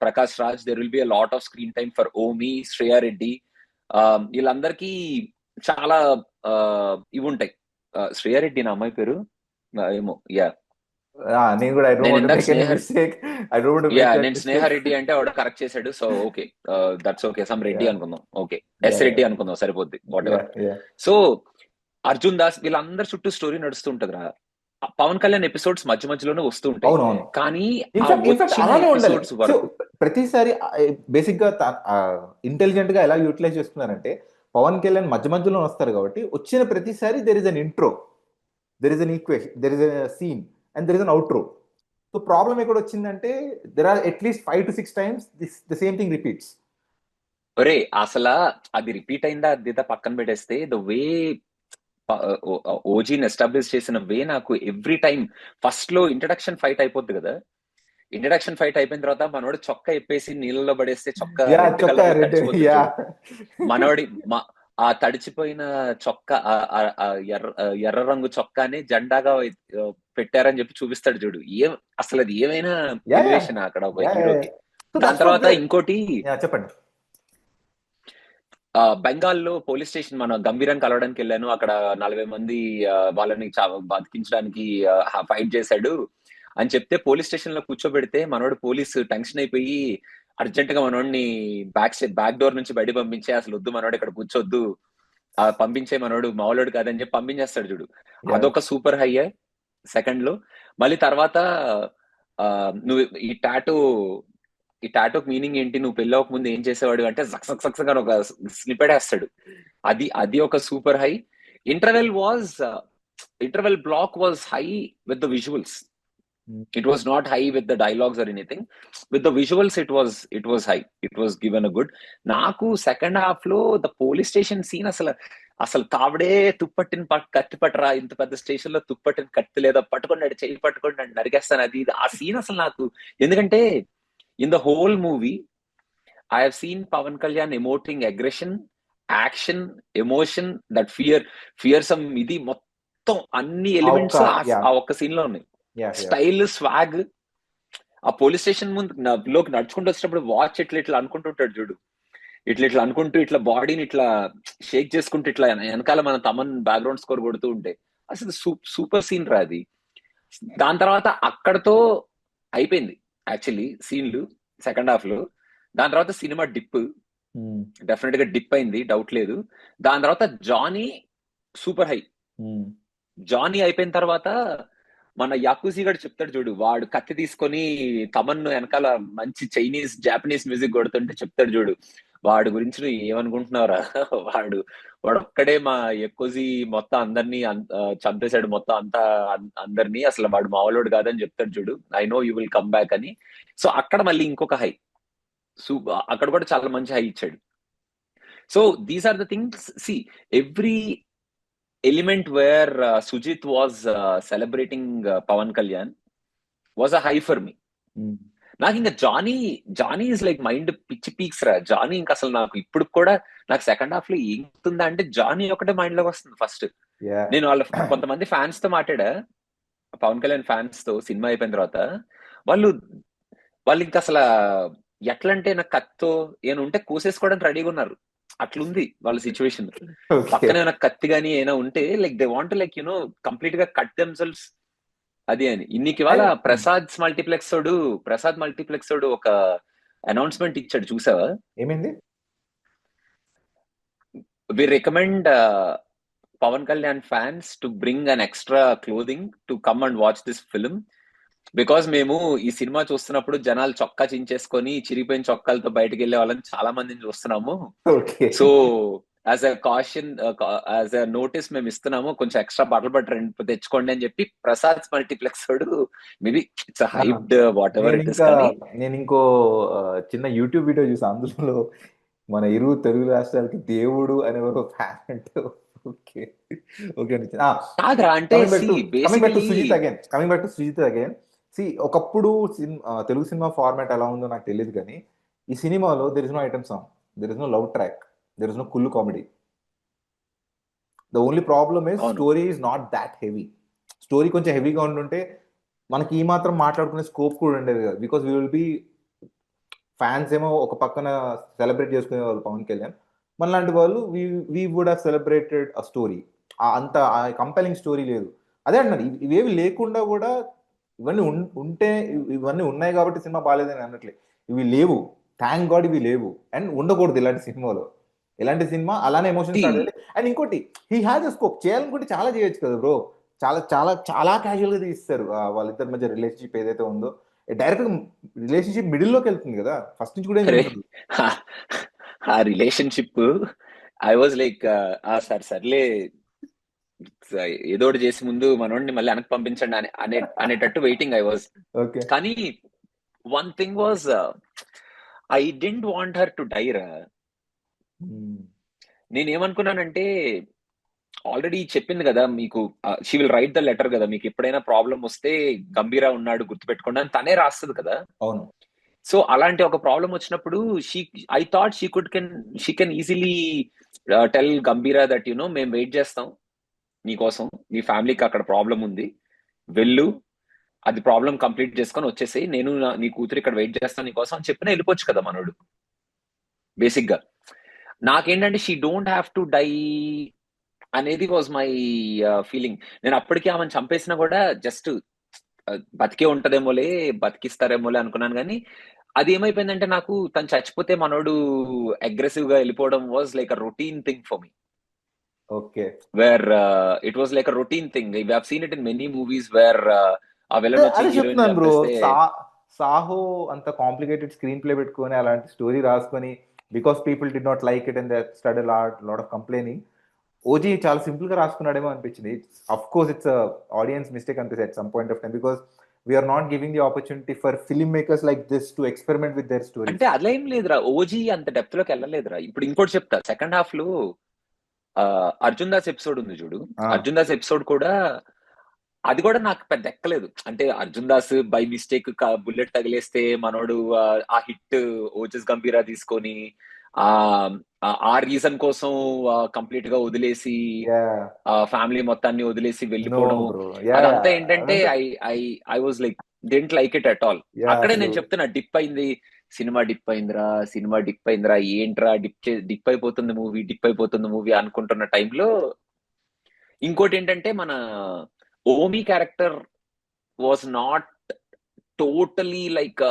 Prakash Raj, there will be a lot off screen time for Omi, Shreya Reddy. వీళ్ళందరికీ చాలా ఇవి ఉంటాయి. శ్రేయా రెడ్డి నా అమ్మాయి పేరు ఏమో, యా నేను స్నేహారెడ్డి అంటే వాడు కరెక్ట్ చేశాడు. So okay, that's okay, some Reddy అనుకుందాం, ఓకే ఎస్ రెడ్డి అనుకుందాం, సరిపోద్ది, what ever. So Arjun Das వీళ్ళందరి చుట్టూ స్టోరీ నడుస్తుంటది రా. పవన్ కళ్యాణ్ ఎపిసోడ్స్ మధ్య మధ్యలోనే వస్తూ ఉంటాయి. కానీ ప్రతిసారి బేసిక్ గా ఇంటెలిజెంట్ గా ఎలా యూటిలైజ్ చేస్తున్నారంటే, పవన్ కళ్యాణ్ మధ్య మధ్యలో వస్తారు కాబట్టి వచ్చిన ప్రతిసారి there is an intro, there is an equation, there is a scene and there is an outro. So problem ఎక్కడ వచ్చిందంటే, there are at least 5 to 6 times the same thing repeats. ఒరే అసలు అది రిపీట్ అయిందా అది పక్కన పెట్టేస్తే, ద వే ఓజీని ఎస్టాబ్లిష్ చేసిన వే నాకు ఎవ్రీ టైం ఫస్ట్ లో ఇంట్రడక్షన్ ఫైట్ అయిపోద్ది కదా, ఇంట్రడక్షన్ ఫైట్ అయిపోయిన తర్వాత మనోడు చొక్కా ఎప్పేసి నీళ్ళలో పడేస్తే చొక్కా మనోడి ఆ తడిచిపోయిన చొక్కా ఎర్ర రంగు చొక్కాని జెండాగా పెట్టారని చెప్పి చూపిస్తాడు చూడు. అసలు అది ఏమైనా ఎలివేషన్ అక్కడ ఒక హీరోకి. దాని తర్వాత ఇంకోటి చెప్పండి, బెంగాల్లో పోలీస్ స్టేషన్ మన గంభీరం కలవడానికి వెళ్ళాను, అక్కడ 40 మంది వాళ్ళని బతికించడానికి ఫైట్ చేశాడు అని చెప్తే పోలీస్ స్టేషన్ లో కూర్చోబెడితే మనోడు పోలీసు టెన్షన్ అయిపోయి అర్జెంట్ గా మనోడిని బ్యాక్ డోర్ నుంచి బయట పంపించే, అసలు వద్దు మనోడు ఇక్కడ కూర్చోద్దు, పంపించే మనోడు మామూలుడు కాదని చెప్పి పంపించేస్తాడు చూడు. అదొక సూపర్ హై సెకండ్ లో. మళ్ళీ తర్వాత నువ్వు ఈ టాటూకి మీనింగ్ ఏంటి, నువ్వు పెళ్ళవక ముందు ఏం చేసేవాడు అంటే సక్సెస్ గా ఒక స్నిపెట్ వేస్తాడు. అది ఒక super high. Interval block was high with the visuals. It was not high with the dialogues or anything. With the visuals, it was high. It was given a good. నాకు second half లో the police station scene అసలు తావడే తుప్పట్టిన కత్తి పట్టరా, ఇంత పెద్ద station లో తుప్పట్టిన కత్తి లేదా పట్టుకున్నాడు, చెయ్యి పట్టుకున్నాడు, నరికేస్తాను, అది ఆ సీన్ అసలు నాకు. ఎందుకంటే in the whole movie I have seen Pawan Kalyan emoting aggression, action, emotion, that fearsome, ఇది మొత్తం అన్ని ఎలిమెంట్స్ ఆ ఒక్క సీన్ లో ఉన్నాయి. Style, swag. ఆ పోలీస్ స్టేషన్ ముందు లోకి నడుచుకుంటూ వచ్చినప్పుడు వాచ్ ఇట్లా అనుకుంటుంటాడు చూడు, ఇట్లా అనుకుంటూ ఇట్లా బాడీని ఇట్లా షేక్ చేసుకుంటూ ఇట్లా వెనకాల మన తమన్ బ్యాక్గ్రౌండ్ స్కోర్ కొడుతూ ఉంటే అసలు సూపర్ సీన్ రా అది. దాని తర్వాత అక్కడతో అయిపోయింది యాక్చువల్లీ సీన్లు సెకండ్ హాఫ్ లో. దాని తర్వాత సినిమా డెఫినెట్ గా డిప్ అయింది, డౌట్ లేదు. దాని తర్వాత జానీ సూపర్ హై. జానీ అయిపోయిన తర్వాత మన యాకుజీ గడు చెప్తాడు చూడు, వాడు కత్తి తీసుకొని తమన్ను వెనకాల మంచి చైనీస్ జాపనీస్ మ్యూజిక్ కొడుతుంటే చెప్తాడు చూడు, వాడి గురించి నువ్వు ఏమనుకుంటున్నావురా, వాడు వాడు ఒక్కడే మా యకుజీ మొత్తం అందరినీ చంపేశాడు, మొత్తం అంతా అందరినీ, అసలు వాడు మామూలుడు కాదని చెప్తాడు చూడు, I know you will come back అని. సో అక్కడ మళ్ళీ ఇంకొక హై, అక్కడ కూడా చాలా మంచి హై ఇచ్చాడు. So these are the things, see every element where Sujeeth was celebrating Pawan Kalyan was a high for me. నాకు ఇంకా జానీ ఇస్ లైక్ మైండ్ పిచ్చి పీక్స్ రా. జానీ ఇంకా అసలు నాకు ఇప్పుడు కూడా నాకు సెకండ్ హాఫ్ లో ఏంటుందా అంటే జానీ ఒకటే మైండ్ లోకి వస్తుంది ఫస్ట్. నేను వాళ్ళ కొంతమంది ఫ్యాన్స్ తో మాట్లాడా, పవన్ కళ్యాణ్ ఫ్యాన్స్ తో, సినిమా అయిపోయిన తర్వాత వాళ్ళు ఇంకా అసలు ఎట్లా అంటే నాకు కత్తో ఏమైనా ఉంటే కోసేసుకోవడానికి రెడీగా ఉన్నారు, అట్లుంది వాళ్ళ సిచ్యువేషన్. పక్కన ఏమైనా కత్తి గానీ ఏమైనా ఉంటే like they want like you know complete గా కట్ దెమ్సెల్వ్స్ అది అని. ఇన్నికి వాళ్ళ ప్రసాద్ మల్టీప్లెక్స్ ఒక అనౌన్స్మెంట్ ఇచ్చాడు, చూసావా? ఏమైంది? We recommend Pawan Kalyan fans to bring an extra clothing to come and watch this film, because మేము ఈ సినిమా చూస్తున్నప్పుడు జనాలు చొక్కా చించేసుకొని చిరిగిపోయిన చొక్కాలతో బయటకు వెళ్ళే వాళ్ళని చాలా మందిని చూస్తున్నాము. So as a caution, as a notice మేము ఇస్తున్నాము, కొంచెం ఎక్స్ట్రా బట్టలు పట్టి తెచ్చుకోండి అని చెప్పి Prasad multiplex maybe it's hyped what ever it is. నేను ఇంకో చిన్న యూట్యూబ్ వీడియో చూసాను, అందులో మన ఇరువు తెలుగు రాష్ట్రాలకి దేవుడు అనే ఒక ఫ్యాన్ అంటే ఓకే ఓకే అంటే coming back to Sujeeth again. ఒకప్పుడు తెలుగు సినిమా ఫార్మాట్ ఎలా ఉందో నాకు తెలియదు, కానీ ఈ సినిమాలో there is no item song, there is no love track, there is no cool comedy. The only problem is story is not that heavy. Story కొంచెం హెవీగా ఉంటుంటే మనకి ఈ మాత్రం మాట్లాడుకునే స్కోప్ కూడా ఉండేది కదా, because we will be fans ఏమో ఒక పక్కన సెలబ్రేట్ చేసుకునే వాళ్ళు పవన్ కళ్యాణ్, మనలాంటి వాళ్ళు we would have celebrated a story. అంత కంపెలింగ్ స్టోరీ లేదు. అదే అంటున్నారు, ఇవేవి లేకుండా కూడా ఇవన్నీ ఉంటే, ఇవన్నీ ఉన్నాయి కాబట్టి సినిమా బాగాలేదని అన్నట్లే. ఇవి లేవు, థ్యాంక్ గాడ్ ఇవి లేవు, అండ్ ఉండకూడదు ఇలాంటి సినిమాలో. ఇలాంటి సినిమా అలానే ఎమోషన్స్ ఆడాలి. అండ్ ఇంకోటి, హీ హ్యాస్ ఎ స్కోప్, చేయాలనుకుంటే చాలా చేయొచ్చు కదా బ్రో. చాలా చాలా చాలా క్యాజువల్ గా తీస్తారు వాళ్ళిద్దరి మధ్య రిలేషన్షిప్ ఏదైతే ఉందో, డైరెక్ట్ రిలేషన్షిప్ మిడిల్ లోకి వెళ్తుంది కదా, ఫస్ట్ నుంచి కూడా. ఆ రిలేషన్షిప్ ఐ వాజ్ లైక్ సర్లే ఏదో చేసి ముందు మనోడిని మళ్ళీ వెనక్కి పంపించండి అనేటట్టు వెయిటింగ్ ఐ వాజ్. కానీ one thing was, I didn't want her to die రా. నేనేమనుకున్నానంటే, ఆల్రెడీ చెప్పింది కదా మీకు, she will write the letter కదా, మీకు ఎప్పుడైనా ప్రాబ్లం వస్తే గంభీరా ఉన్నాడు గుర్తుపెట్టుకోండి అని తనే రాస్తుంది కదా. అవును. సో అలాంటి ఒక ప్రాబ్లం వచ్చినప్పుడు I thought she can easily tell గంభీరా that you know మేము వెయిట్ చేస్తాం నీకోసం, నీ ఫ్యామిలీకి అక్కడ ప్రాబ్లం ఉంది, వెళ్ళు, అది ప్రాబ్లం కంప్లీట్ చేసుకొని వచ్చేసి నేను నీ కూతురు ఇక్కడ వెయిట్ చేస్తాను నీకోసం అని చెప్పినా వెళ్ళిపోవచ్చు కదా మనోడు. బేసిక్ గా నాకేంటంటే she don't have to die అనేది వాజ్ మై ఫీలింగ్. నేను అప్పటికి ఆమెను చంపేసినా కూడా జస్ట్ బతికే ఉంటదేమోలే, బతికిస్తారేమోలే అనుకున్నాను, కానీ అది ఏమైపోయిందంటే నాకు తను చచ్చిపోతే మనోడు అగ్రెసివ్ గా వెళ్ళిపోవడం was like a routine thing for me. Okay, where it was like a routine thing. We have seen it in many movies where ఆ విలన్ వచ్చి హీరోయిన్ చంపేస్తే. సాహో అంత కాంప్లికేటెడ్ స్క్రీన్ ప్లే పెట్టుకొని అలాంటి స్టోరీ రాసుకొని, because people D not like it and they started lot of complaining. OG చాలా simple గా రాసుకున్నాడేమో అనిపించింది. Of course it's audience mistake అనిపిస్తుంది at some point of time, because we are not giving the opportunity for film makers like this to experiment with their stories. అంటే అలా ఏం లేదురా, OG అంత depth లోకి వెళ్ళలేదురా. ఇప్పుడు ఇంకోటి చెప్తా, సెకండ్ హాఫ్ లో అర్జున్ దాస్ ఎపిసోడ్ ఉంది చూడు, అర్జున్ దాస్ ఎపిసోడ్ కూడా అది కూడా నాకు పెద్ద ఎక్కలేదు. అంటే Arjun Das by mistake bullet తగిలేస్తే మనోడు ఆ హిట్ ఓజస్ గంభీరా తీసుకొని ఆ రీజన్ కోసం కంప్లీట్ గా వదిలేసి ఫ్యామిలీ మొత్తాన్ని వదిలేసి వెళ్ళిపోవడం, అదంతా ఏంటంటే I was like didn't like it at all. అక్కడే నేను చెప్తున్నా, డిప్ అయింది సినిమా, డిప్ అయిందిరా ఏంట్రా డిప్ అయిపోతుంది మూవీ అనుకుంటున్న టైంలో ఇంకోటి ఏంటంటే, మన owe me character was not totally like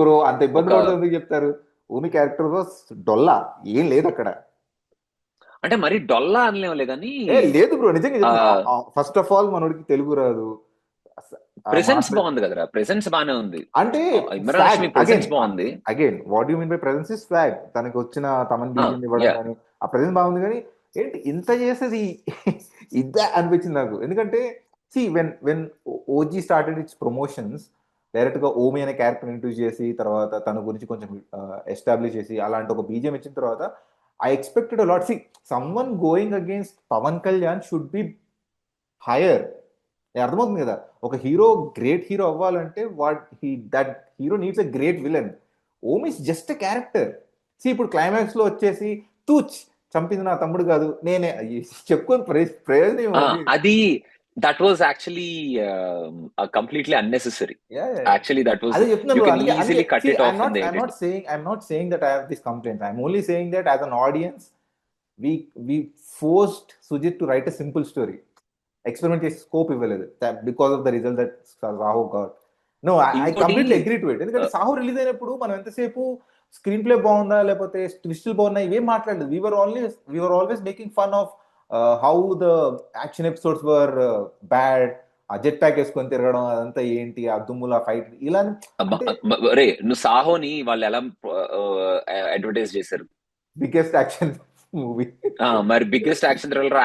bro అంత ఇబ్బంది పడుతుంది చెప్తారు. ఓమీ క్యారెక్టర్ వాజ్ డొల్లా, ఏం లేదు అక్కడ. అంటే మరి డొల్లా అనలేములే కానీ లేదు బ్రో, నిజంగా ఫస్ట్ ఆఫ్ ఆల్ మనోడికి తెలుగు రాదు, ప్రెసెన్స్ బాగుంది కదరా, ప్రెసెన్స్ బానే ఉంది. అంటే Imran swag Hashmi again presence బాగుంది. Again what you mean by presence is swag. తనకి వచ్చిన తమన్ బీజియం ఇవ్వడం యా కానీ ఆ ప్రెసెన్స్ బాగుంది, కానీ ఏంటి ఇంత చేసేది ఇద్దా అనిపించింది నాకు. ఎందుకంటే see when OG started it's promotions, direct గా ఓమి అనే క్యారెక్టర్ ఇంట్రడ్యూస్ చేసి తర్వాత తన గురించి కొంచెం ఎస్టాబ్లిష్ చేసి అలాంటి ఒక బీజియం ఇచ్చిన తర్వాత I expected lot. See someone going against Pawan Kalyan should be higher. అర్థమవుతుంది కదా, ఒక హీరో గ్రేట్ హీరో అవ్వాలంటే that hero needs a great villain. Omi is just a character. See ఇప్పుడు క్లైమాక్స్ లో వచ్చేసి తూచ్ చంపింది నా తమ్ముడు కాదు నేనే చెప్పుకొని ప్రయోజనం ఏముంది? అది that was actually completely unnecessary. Actually that was అదే యూ చెప్తున్నాను. కెన్ అందుకే easily cut it of and I'm edit. not saying that I have this complaint. I'm only saying that as an audience, we forced Sujit to write a simple story. Experiment చేసి scope ఇవ్వలేదు because of the result that Saaho got. No, I ఇంకోటి completely agree to it. ఎందుకంటే Saaho release అయినప్పుడు మనం ఎంతసేపు screen play బాగుందా లేకపోతే ట్విస్టులు బాగున్నాయి ఇవేం మాట్లాడలేదు. We're always making fun of how the action episodes were bad. ఆ జెట్ ప్యాక్ వేసుకొని తిరగడం అదంతా ఏంటి, ఆ దుమ్ముల ఫైట్ ఇలా అంటే రే, నువ్వు సాహోని వాళ్ళు ఎలా అడ్వర్టైజ్ చేశారు? Biggest action movie. మరి biggest action thriller,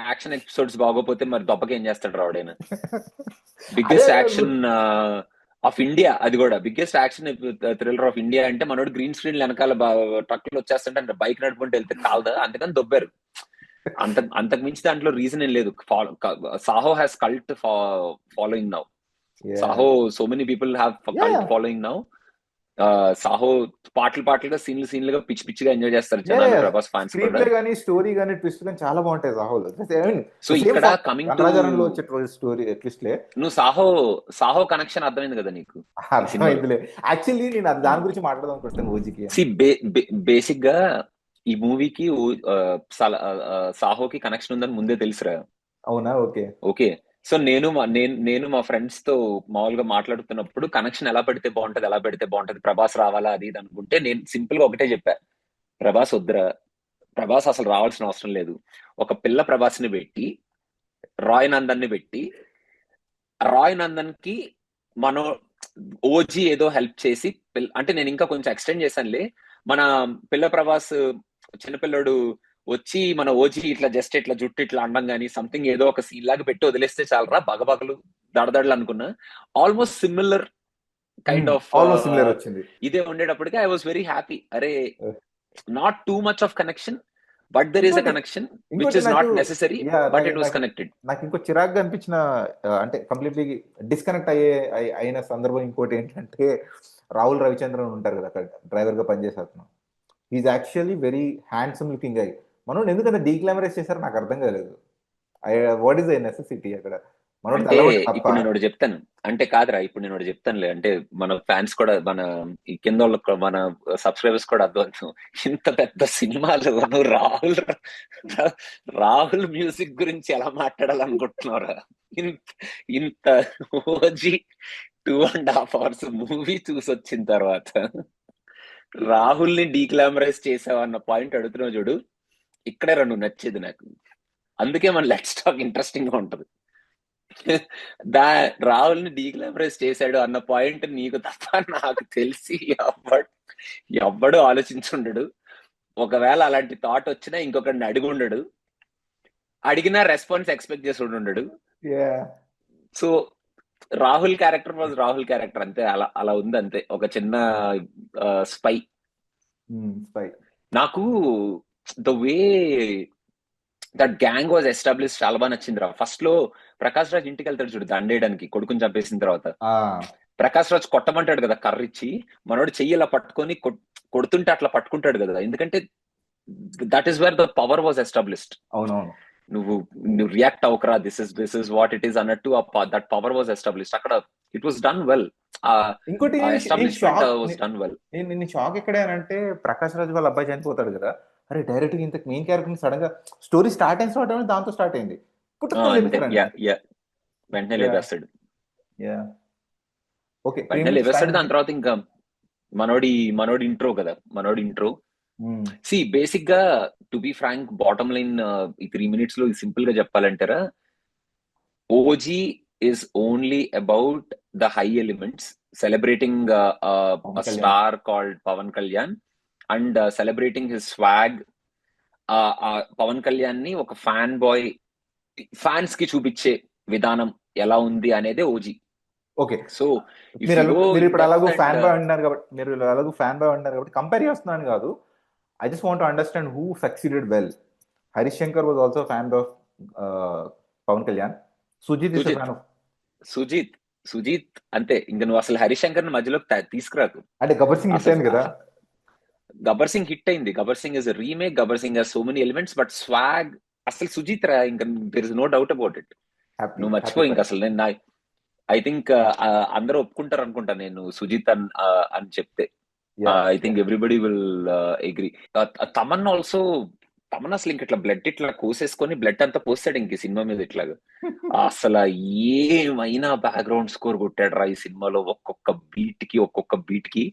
action episodes బాగోపోతే మరి దొప్పకి ఏం చేస్తాడు రావడైనా? అదే బిగ్గెస్ట్ యాక్షన్ ఆఫ్ ఇండియా, అది కూడా biggest action thriller of India అంటే మనోడు గ్రీన్ స్క్రీన్ వెనకాల ట్రక్లు వచ్చేస్తుంటే బైక్ నడుపుకుంటూ వెళ్తే కాలదా? అందుకని దొబ్బారు. అంతకు మించి దాంట్లో రీజన్ ఏం లేదు. Saaho has cult following now. Saaho, so many people have cult following now. Saaho పాటలుగా సీన్లుగా పిచ్చి పిచ్చిగా ఎంజాయ్ చేస్తారు జనాలు, ప్రభాస్ ఫ్యాన్స్ స్క్రీన్ కూడా. ప్లే కానీ స్టోరీ కానీ ట్విస్ట్ కానీ చాలా బాగుంటాయి సాహోలో. సో ఇక్కడ కమింగ్ టు రణరాజనంలో వచ్చే స్టోరీ ట్విస్ట్లే. నువ్వు సాహో కనెక్షన్ అర్థమైంది కదా నీకు? అర్థమైందిలే. యాక్చువల్లీ నేను దాని గురించి మాట్లాడదాం అనుకుంటాను ఓజీకి. బేసిక్ గా ఈ మూవీకి సాహోకి కనెక్షన్ ఉందని ముందే తెలుసురా. అవునా? ఓకే. సో నేను మా ఫ్రెండ్స్ తో మామూలుగా మాట్లాడుతున్నప్పుడు కనెక్షన్ ఎలా పెడితే బాగుంటది, ప్రభాస్ రావాలా అది ఇది అనుకుంటే నేను సింపుల్ గా ఒకటే చెప్పా, ప్రభాస్ వద్దురా, ప్రభాస్ అసలు రావాల్సిన అవసరం లేదు. ఒక పిల్ల ప్రభాస్ ని పెట్టి రాయ్ నందన్ కి మనం ఓజీ ఏదో హెల్ప్ చేసి అంటే నేను ఇంకా కొంచెం ఎక్స్టెండ్ చేశానులే. మన పిల్ల ప్రభాస్ చిన్నపిల్లడు వచ్చి మన ఓజీ ఇట్లా జస్ట్ ఇట్లా జుట్టు ఇట్లా అండం గానీ సంథింగ్ ఏదో ఒక సీన్ లాగా పెట్టి వదిలేస్తే చాలరా, బగబగలు దడదడలు అనుకున్నా. ఆల్మోస్ట్ సిమిలర్ కైండ్ ఆఫ్ వచ్చింది. ఇదే ఉండేటప్పటికి ఐ వాస్ వెరీ హ్యాపీ. అరే, not too much of connection, but there is a connection which is not necessary, but it was connected. నాకు ఇంకో చిరాగ్గా అనిపించిన అంటే కంప్లీట్లీ డిస్కనెక్ట్ అయిన సందర్భం ఇంకోటి ఏంటంటే, రాహుల్ రవిచంద్రన్ ఉంటారు కదా అక్కడ డ్రైవర్ గా పనిచేసే అతను. Is actually very handsome looking guy. మనం ఎందుకంటే డీగ్లామరైజ్ చేశారు నాకు అర్థం కాలేదు. వాట్ ఈస్ ద నెసెసిటీ అక్కడ? అంటే ఇప్పుడు నేను ఒకటి చెప్తాను, అంటే కాదురా, ఇప్పుడు నేను ఒకటి చెప్తానులే. అంటే మన ఫ్యాన్స్ కూడా, మన ఈ కింద వాళ్ళకి, మన సబ్స్క్రైబర్స్ కూడా అర్థం. ఇంత పెద్ద సినిమాలు నువ్వు రాహుల్ మ్యూజిక్ గురించి ఎలా మాట్లాడాలనుకుంటున్నారా? ఇంత ఓజీ 2.5 hours మూవీ చూసి వచ్చిన తర్వాత రాహుల్ ని డీగ్లామరైజ్ చేసావన్న పాయింట్ అడుగుతున్నావు చూడు, ఇక్కడే నువ్వు నచ్చేది నాకు. అందుకే మన లెట్స్ టాక్ ఇంట్రెస్టింగ్ గా ఉంటది. రాహుల్ ని డీగ్లామరైజ్ చేశాడు అన్న పాయింట్ నీకు తప్ప నాకు తెలిసి ఎవ్వడు ఆలోచించుండడు. ఒకవేళ అలాంటి థాట్ వచ్చినా ఇంకొకరిని అడిగుండడు, అడిగినా రెస్పాన్స్ ఎక్స్పెక్ట్ చేసి ఉండడు. So Rahul character was Rahul character, అంతే. అలా ఉంది అంతే, ఒక చిన్న స్పై. నాకు the way that gang was establish చాలా బాగా నచ్చిందిరా. ఫస్ట్ లో ప్రకాష్ రాజ్ ఇంటికి వెళ్తాడు చూడు దండేయడానికి, కొడుకుని చంపేసిన తర్వాత. ప్రకాష్ రాజ్ కొట్టమంటాడు కదా కర్రిచ్చి, మనోడు చెయ్యి ఇలా పట్టుకొని కొడుతుంటే అట్లా పట్టుకుంటాడు కదా, ఎందుకంటే that is where the power was established. అవునవును. నువ్వు రియాక్ట్ అవకరా, this is what it is అన్నట్టు దట్ పవర్ వాజ్ ఎస్టాబ్లిష్డ్ అక్కడ. It was done well. ఇంకోటి ఎస్టాబ్లిష్మెంట్ వాస్ డన్ వెల్. నేను షాక్ ఎక్కడ అంటే, ప్రకాష్ రాజ్ వాళ్ళ అబ్బాయి చనిపోతాడు కదా, అరే డైరెక్ట్ గా ఇంత మెయిన్ క్యారెక్టర్ సడన్ గా స్టోరీ స్టార్ట్ దాంతో స్టార్ట్ అయింది. వెంటనే లేపేస్తాడు. ఓకే, వెంటనే లేపేస్తాడు. దాని తర్వాత ఇంకా మనోడి ఇంట్రో కదా, మనోడి ఇంట్రో. సి బేసిక్ గా to be frank, bottom line ఈ 3 minutes లో సింపుల్ గా చెప్పాలంటారా, OG is only about the high elements, celebrating a Pavan Kalyan star called Pavan Kalyan and celebrating his swag. Pavan Kalyan ని ఒక ఫ్యాన్ బాయ్ ఫ్యాన్స్ కి చూపించే విధానం ఎలా ఉంది అనేది ఓజీ. ఓకే. సో ఇఫ్ మీరు యు గో మీరు ఇన్ ఇప్పుడు అలాగూ డెప్త్ ఫ్యాన్ అండ్ బాయ్ అంటున్నారు కాబట్టి కంపేర్ చేస్తున్నాను కాదు. I just want to understand who succeeded well. Harish Shankar was also fan of Pawan Kalyan. Sujeeth is fan of Sujeeth అంతే. ఇంక నువ్వు అసలు హరీష్ శంకర్ మధ్యలోకి తీసుకురాకు. అంటే గబ్బర్ సింగ్ హిట్ అయింది కదా. గబ్బర్ సింగ్ హిట్ అయింది. Gabbar Singh is remake. Gabbar Singh has so many elements, but swag అసలు సుజిత్ రా. ఇంకా there is no doubt about it. నువ్వు మర్చిపో ఇంకా అసలు. నేను ఐ థింక్ అందరూ ఒప్పుకుంటారు అనుకుంటా నేను సుజిత్ అని చెప్తే. I think everybody will agree. Thaman also. Thaman అసలు ఇంక ఇట్లా బ్లడ్ ఇట్లా కోసేసుకొని బ్లడ్ అంతా పోస్తాడు ఇంక సినిమా మీద ఇట్లాగా. అసలు ఏమైనా బ్యాక్గ్రౌండ్ స్కోర్ కొట్టాడు రా ఈ సినిమాలో. ఒక్కొక్క బీట్ కి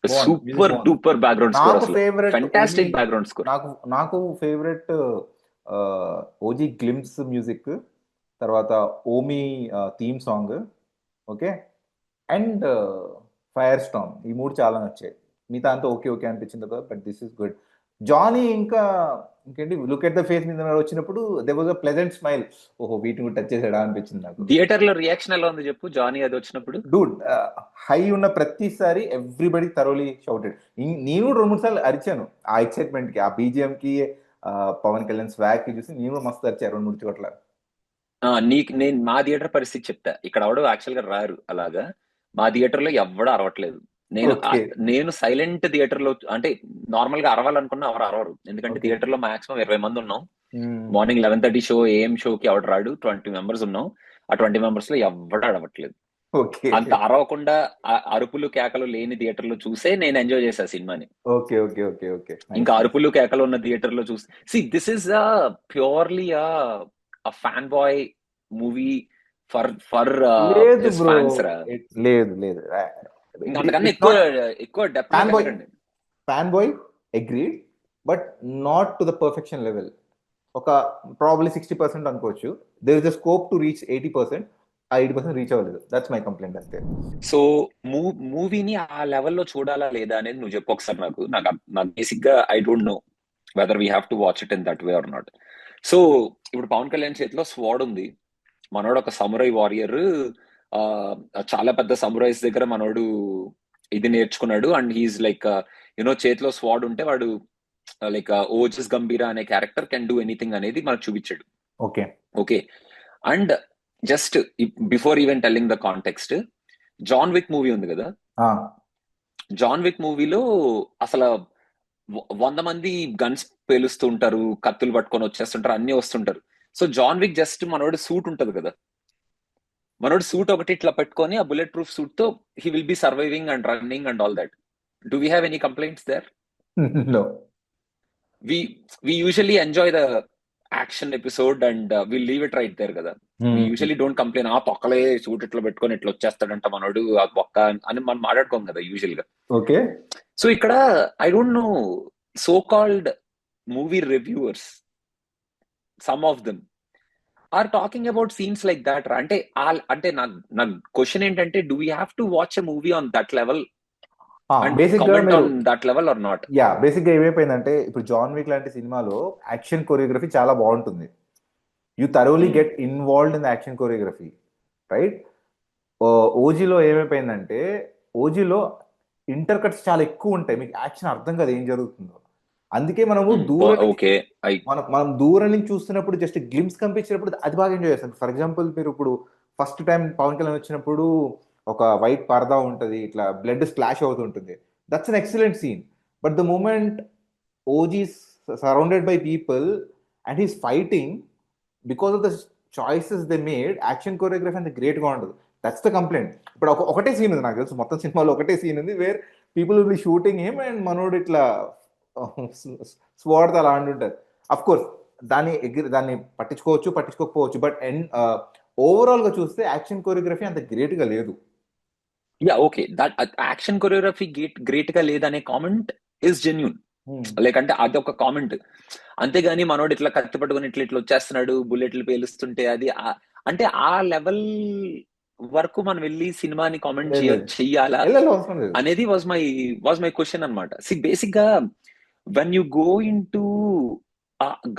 సూపర్ డూపర్ బ్యాక్గ్రౌండ్ స్కోర్. అసలు ఫెంటాస్టిక్ బ్యాక్గ్రౌండ్ స్కోర్. నాకు ఫేవరెట్ ఓజీ గ్లిమ్స్ మ్యూజిక్, తర్వాత owe me theme song, okay, and fire Storm. ఈ మూడు చాలా నచ్చాయి. మిగతా అంతా ఓకే ఓకే అనిపించింది కదా, but this is good. Johnny ఇంకేంటి లుక్ ఎట్ ద ఫేస్ మీద వచ్చినప్పుడు there was a pleasant smile. ఓహో వీటిని టచ్ చేసాడా అనిపించింది నాకు. థియేటర్ లో రియాక్షన్ ఎలా ఉంది చెప్పు జానీ అది వచ్చినప్పుడు? డూడ్, హై ఉన్న ప్రతిసారి ఎవ్రీబడి థరోలీ షౌటెడ్. నేను 2-3 సార్లు అరిచాను ఆ ఎక్సైట్మెంట్ కి, ఆ బీజిఎం కి, పవన్ కళ్యాణ్ స్వాగ్ కి చూసి నేను మస్తు అరిచాను 2-3 చోట్ల. నేను మా థియేటర్ పరిస్థితి చెప్తా. ఇక్కడ ఎవడో యాక్చువల్ గా రారు అలాగా. మా థియేటర్ లో ఎవడో అరవట్లేదు. నేను సైలెంట్ థియేటర్ లో, అంటే నార్మల్ గా అరవాలనుకున్నా ఎవరు అరవరు. ఎందుకంటే థియేటర్ లో మాక్సిమం 20 మంది ఉన్నాం. మార్నింగ్ 11:30 షో, AM షోకి ఎవడు రాడు. 20 మెంబర్స్ ఉన్నాం. ఆ 20 మెంబర్స్ లో ఎవడు అరవట్లేదు. అంత అరవకుండా అరుపులు కేకలు లేని థియేటర్ లో చూసే నేను ఎంజాయ్ చేశా సినిమాని. ఇంకా అరుపులు కేకలు ఉన్న థియేటర్ లో చూసి, see this is purely fan boy movie for fans రా. లేదు అంతకన్నా ఎక్కువ depth. Fan boy agreed, but not to the perfection level. ఒక ప్రాబ్లీ 60% అనుకోవచ్చు. There is a scope to reach 80%. ఆ 80% రీచ్ అవ్వలేదు. దట్స్ మై కంప్లైంట్ అంతే. సో మూవీని ఆ లెవెల్లో చూడాలా లేదా అనేది నువ్వు చెప్పు ఒకసారి నాకు. బేసిక్ గా I don't know whether we have to watch it in that way or not. So ఇప్పుడు పవన్ కళ్యాణ్ చేతిలో స్వాడ్ ఉంది. మనోడు ఒక సమురై వారియర్. చాలా పెద్ద సమురైస్ దగ్గర మనోడు ఇది నేర్చుకున్నాడు. అండ్ హీఈస్ లైక్ యునో చేతిలో స్వాడ్ ఉంటే వాడు లైక్ ఓజస్ గంభీరా అనే క్యారెక్టర్ కెన్ డూ ఎనీథింగ్ అనేది మనకు చూపించాడు. Okay. And just before even telling the context, John Wick movie ఉంది కదా. జాన్ విక్ మూవీలో అసలు 100 మంది గన్స్ పేలుస్తూ ఉంటారు, కత్తులు పట్టుకొని వచ్చేస్తుంటారు, అన్ని వస్తుంటారు. సో జాన్ విక్ జస్ట్ మనోడు సూట్ ఉంటది కదా, మనోడు సూట్ ఒకటి ఇట్లా పెట్టుకొని ఆ బుల్లెట్ ప్రూఫ్ సూట్ తో he will be surviving and running and all that. Do we have any complaints there? No. We usually enjoy the action episode and we'll leave it right there కదా. We usually don't complain తొక్కలే suit ఇట్లా పెట్టుకొని ఇట్లా వచ్చేస్తాడంట మనోడు ఆ బొక్క అని మనం మాట్లాడుకోం కదా యూజువల్ గా. ఓకే. సో ఇక్కడ I don't know, so called movie reviewers, some of them are talking about scenes like that. అంటే నా క్వశ్చన్ ఏంటంటే, do we have to watch a movie on that level basic గా ఏమైపోయిందంటే, ఇప్పుడు John Wick లాంటి సినిమాలో action choreography చాలా బాగుంటుంది. You thoroughly get involved in the action choreography, right? ఓజీలో ఏమైపోయిందంటే, ఓజీలో ఇంటర్ కట్స్ చాలా ఎక్కువ ఉంటాయి, మీకు యాక్షన్ అర్థం కాదు ఏం జరుగుతుందో. అందుకే మనము మనం దూరం నుంచి చూస్తున్నప్పుడు జస్ట్ గ్లిమ్స్ కనిపించినప్పుడు అది బాగా ఎంజాయ్ చేస్తాం. ఫర్ ఎగ్జాంపుల్, మీరు ఇప్పుడు ఫస్ట్ టైం పవన్ కళ్యాణ్ వచ్చినప్పుడు ఒక వైట్ పరదా ఉంటుంది, ఇట్లా బ్లడ్ స్ప్లాష్ అవుతుంటుంది. That's an excellent scene. But the moment OG surrounded by people and he's fighting, because of the choices they made, action choreography అంత గ్రేట్గా ఉంటుంది. That's the complaint. ఇప్పుడు ఒకటే సీన్ ఉంది, నాకు తెలుసు మొత్తం సినిమాలో ఒకటే సీన్ ఉంది, where people will be shooting him and మనోడు ఇట్లా స్వాడ్ అలా అంటుంటారు. అఫ్ కోర్స్ దాన్ని పట్టించుకోకపోవచ్చు, బట్ ఓవరాల్ గా చూస్తే యాక్షన్ కొరియోగ్రఫీ అంత గ్రేట్ గా లేదు. Okay, that action choreography great గా లేదనే కామెంట్ ఇస్ జెన్యూన్. లైక్ అంటే అది ఒక కామెంట్. అంతేగాని మనోడు ఇట్లా కత్తి పట్టుకుని ఇట్లా ఇట్లా వచ్చేస్తున్నాడు, బుల్లెట్లు పేలుస్తుంటే అది అంటే ఆ లెవెల్ వరకు మనం వెళ్ళి సినిమాని కామెంట్ లేదు లేదు చెయ్యాలా వెళ్ళాలి, అవసరం లేదు. అనేది వాజ్ మై క్వశ్చన్ అనమాట. బేసిక్ గా when you go in to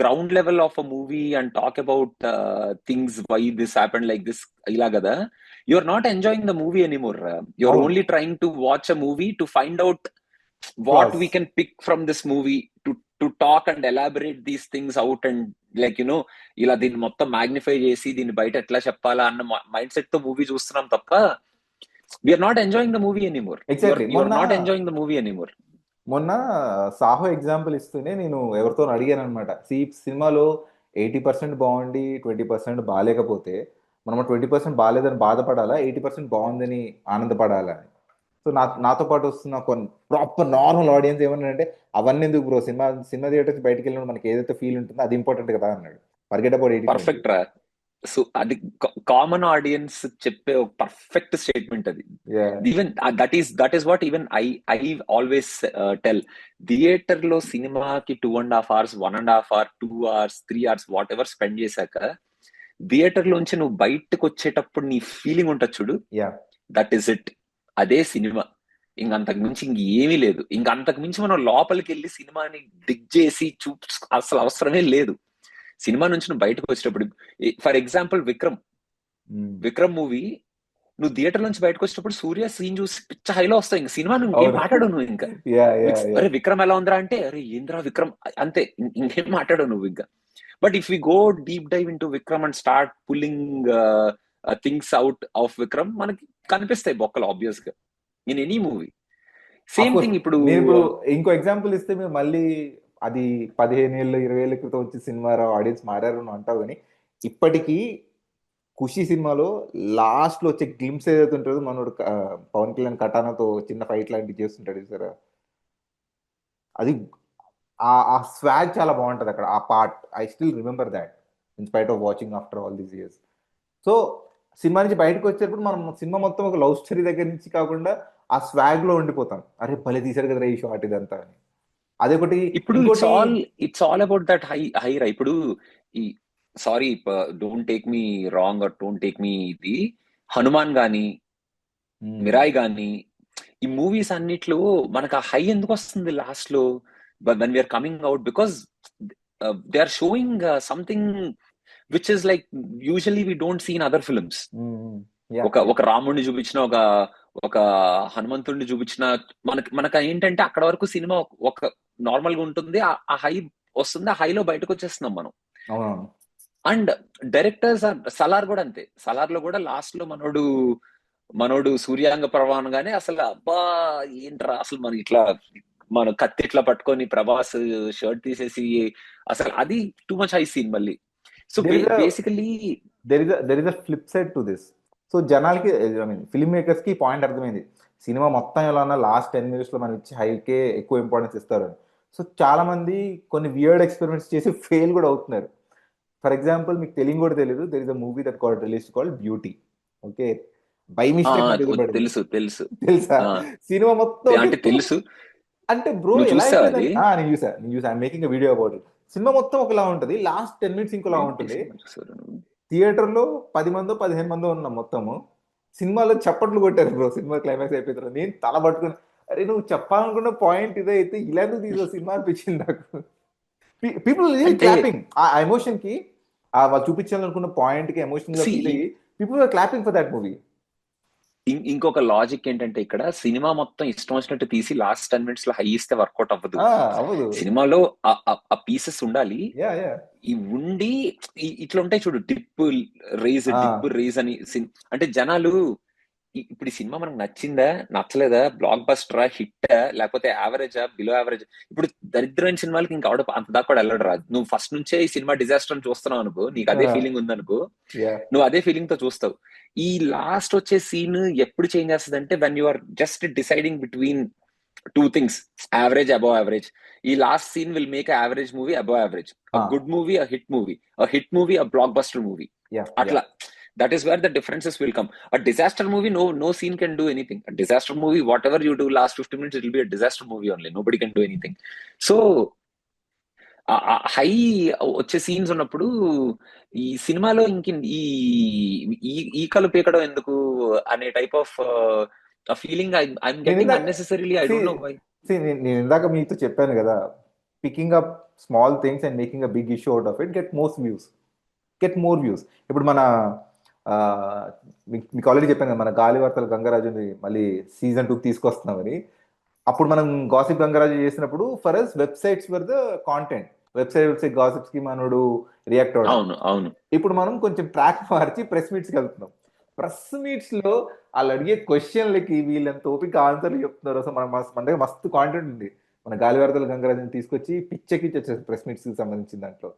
ground level of a movie and talk about things why this happened like this ఇలా కదా, you are not enjoying the movie anymore. You are అవును, only trying to watch a movie to find out what flaws. we can pick from this movie to talk and elaborate these things out and like ఇలా దీన్ని మొత్తం magnify చేసి దీన్ని బయట ఎట్లా చెప్పాలా అన్న మైండ్ సెట్ తో మూవీ చూస్తున్నాం తప్ప we are not enjoying the movie anymore. Exactly. You are not enjoying the movie anymore. మొన్న సాహో ఎగ్జాంపుల్ ఇస్తూనే నేను ఎవరితో అడిగాను అనమాట, సినిమాలో 80% బాగుండి 20% బాగాలేకపోతే మనం 20% బాగాలేదని బాధపడాలా, 80% బాగుందని ఆనందపడాలా అని. సో నాతో పాటు వస్తున్న కొన్ని ప్రాపర్ నార్మల్ ఆడియన్స్ ఏమన్నాడంటే, అవన్నీ ఎందుకు బ్రో, సినిమా థియేటర్స్ బయటకు వెళ్ళినప్పుడు మనకి ఏదైతే ఫీల్ ఉంటుందో అది ఇంపార్టెంట్ కదా అన్నాడు. Forget about 80%. పర్ఫెక్ట్ రా. సో అది కామన్ ఆడియన్స్ చెప్పే ఒక పర్ఫెక్ట్ స్టేట్మెంట్ అది. Even that is what even I always tell. Theatre లో సినిమాకి 2.5 hours 1.5 hour 2 hours 3 hours what ever spend చేశాక థియేటర్ లోంచి నువ్వు బయటకు వచ్చేటప్పుడు నీ ఫీలింగ్ ఉంటుంది చూడు, దట్ ఈస్ ఇట్. అదే సినిమా. ఇంకంతకు మించి ఇంకేమీ లేదు. ఇంకంతకు మించి మనం లోపలికి వెళ్ళి సినిమాని దిగ్ చేసి అసలు అవసరమే లేదు. సినిమా నుంచి నువ్వు బయటకు వచ్చేటప్పుడు, ఫర్ ఎగ్జాంపుల్ విక్రమ్ మూవీ, నువ్వు థియేటర్ నుంచి బయటకు వచ్చేటప్పుడు సూర్య సీన్ చూసి పిచ్చ హైలో వస్తావు. ఇంకా సినిమా నువ్వు ఇంకేం మాట్లాడవు నువ్వు. ఇంకా అరే విక్రమ్ ఎలా ఉందిరా అంటే, అరే ఏంద్రా విక్రమ్, అంతే, ఇంకేం మాట్లాడవు నువ్వు ఇంకా. But if we go deep dive into Vikram and start pulling things out of Vikram, మనకి కనిపిస్తాయి బొక్కలు ఆబ్వియస్ గా in any movie. Same thing ఇప్పుడు ఇంకో ఎగ్జాంపుల్ ఇస్తే మీరు మళ్ళీ అది 15 ఏళ్ళు 20 ఏళ్ళ క్రితం వచ్చి సినిమా ఆడియన్స్ మారారు అని అంటావు, కానీ ఇప్పటికీ ఖుషి సినిమాలో లాస్ట్ లో వచ్చే గ్లిమ్స్ ఏదైతే ఉంటుందో, మనోడు పవన్ కళ్యాణ్ కటానాతో చిన్న ఫైట్ లాంటివి చేస్తుంటాడు సార్, అది ఆ స్వాగ్ చాలా బాగుంటది అక్కడ. ఆ part I still remember that in spite of watching after all these years. So cinema నుంచి బయటకు వచ్చేటప్పుడు మనం సినిమా మొత్తం ఒక లవ్ స్టోరీ దగ్గర నుంచి కాకుండా ఆ స్వాగ్ లో ఉండిపోతాం. అరే భలే తీసారు కదా ఈ షార్ట్ ఇదంతా అని. అదొకటి. ఇప్పుడు it's all about that high రా. ఇప్పుడు ఈ sorry, don't take me wrong or don't take me ఇది, హనుమాన్ గాని మిరాయ్ గాని ఈ మూవీస్ అన్నిట్లో మనకు ఆ హై ఎందుకు వస్తుంది లాస్ట్ లో when we are coming out? Because they are showing something which is like usually we don't see in other films. ఒక రాముడిని చూపించిన, ఒక హనుమంతుడిని చూపించిన, మనకు ఏంటంటే అక్కడ వరకు సినిమా ఒక నార్మల్ గా ఉంటుంది, ఆ హై వస్తుంది, ఆ హైలో బయటకు వచ్చేస్తున్నాం మనం. అండ్ డైరెక్టర్స్ సలార్ కూడా అంతే. సలార్ లో కూడా లాస్ట్ లో మనోడు సూర్యాంగ ప్రవాహంగానే అసలు అబ్బా ఏంట్రా అసలు మన కత్తి ఇట్లా పట్టుకొని ప్రభాస్ షర్ట్ తీసేసి అసలు అది టూ మచ్ హై సీన్ మళ్ళీ. So basically there is a flip side to this. So జనాలకి, ఐ మీన్ ఫిల్మ్ మేకర్స్ కి పాయింట్ అర్థమైంది, సినిమా మొత్తం ఎలా ఉన్నా లాస్ట్ 10 minutes లో మనం ఇచ్చి హైకే ఎక్కువ ఇంపార్టెన్స్ ఇస్తారు. సో చాలా మంది కొన్ని వియర్డ్ ఎక్స్పెరిమెంట్స్ చేసి ఫెయిల్ కూడా అవుతున్నారు. ఫర్ ఎగ్జాంపుల్ మీకు తెలియదు కూడా తెలియదు, there is a movie that got released called beauty. Okay, by mistake తెలుసా? సినిమా మొత్తం అంటే తెలుసు అంటే బ్రో ఎలా అయిపోయింది. నేను చూసా I'm making video about it. Cinema మొత్తం ఒకలా ఉంటుంది, లాస్ట్ 10 minutes ఇంకోలా ఉంటుంది. థియేటర్ లో 10 మందో 15 మందో ఉన్నాం మొత్తము. సినిమాలో చప్పట్లు కొట్టారు బ్రో సినిమా క్లైమాక్స్ అయిపోతారు. నేను తల పట్టుకుని, అరే నువ్వు చెప్పాలనుకున్న పాయింట్ ఇదే అయితే ఇలా ఎందుకు తీసా సినిమా అనిపించింది నాకు. పీపుల్ క్లాపింగ్ ఆ ఎమోషన్ కి, వాళ్ళు చూపించాలనుకున్న పాయింట్ కి ఎమోషన్ గా ఫీల్ అయ్యి people are clapping for that movie. ఇంకొక లాజిక్ ఏంటంటే, ఇక్కడ సినిమా మొత్తం ఇష్టం వచ్చినట్టు తీసి లాస్ట్ 10 minutes లో హై ఇస్తే వర్కౌట్ అవ్వదు. సినిమాలో ఆ పీసెస్ ఉండాలి. ఈ ఉండి ఇట్లా ఉంటాయి చూడు, డిప్ రేజ్ అని. అంటే జనాలు ఇప్పుడు ఈ సినిమా మనకు నచ్చిందా నచ్చలేదా, బ్లాక్ బస్టరా హిట్టా లేకపోతే యావరేజా బిలో యావరేజ్. ఇప్పుడు దరిద్రమైన సినిమాలకి ఇంకా అంత దాకా కూడా వెళ్ళడు రాదు. నువ్వు ఫస్ట్ నుంచే ఈ సినిమా డిజాస్టర్ అని చూస్తున్నావు అనుకో, నీకు అదే ఫీలింగ్ ఉందనుకో, నువ్వు అదే ఫీలింగ్ తో చూస్తావు. ఈ లాస్ట్ వచ్చే సీన్ ఎప్పుడు చేంజ్ చేస్తుంది అంటే, when you are just deciding between two things, average above average. ఈ last scene will make average movie above average, good movie hit movie, hit movie blockbuster movie. అట్లా That is where the differences will come. A disaster movie, no scene can do anything. A disaster movie, whatever you do last 15 minutes, it will be a disaster movie only. Nobody can do anything. So high వచ్చే scenes ఉన్నప్పుడు ఈ సినిమాలో ఇంక ఈ ఈకలు పీకడం ఎందుకు అనే టైప్ ఆఫ్ ఫీలింగ్ ఐఎమ్ నేను గెటింగ్ ఇందాక unnecessarily. I see, don't know why. నేను ఇందాక మీతో చెప్పాను కదా, picking up small things and making a big issue out of it get more views. ఇప్పుడు మన ఆ, మీకు ఆల్రెడీ చెప్పాను కదా, మన గాలివార్తల గంగరాజుని మళ్ళీ సీజన్ 2 తీసుకొస్తున్నామని. అప్పుడు మనం గాసిప్ గంగరాజు చేసినప్పుడు for us websites for the content, website gossips కి మనోడు రియాక్ట్ అవ్వడం. అవును అవును ఇప్పుడు మనం కొంచెం ట్రాక్ మార్చి ప్రెస్ మీట్స్ కి వెళ్తున్నాం. ప్రెస్ మీట్స్ లో వాళ్ళు అడిగే క్వశ్చన్లకి వీళ్ళంత ఓపిక ఆన్సర్లు చెప్తున్నారు. అసలు మన దగ్గర మస్తు కాంటెంట్ ఉంది. మన గాలివార్తల గంగరాజుని తీసుకొచ్చి పిచ్చెక్కిచ్చి వచ్చేసి ప్రెస్ మీట్స్ కి సంబంధించిన దాంట్లో.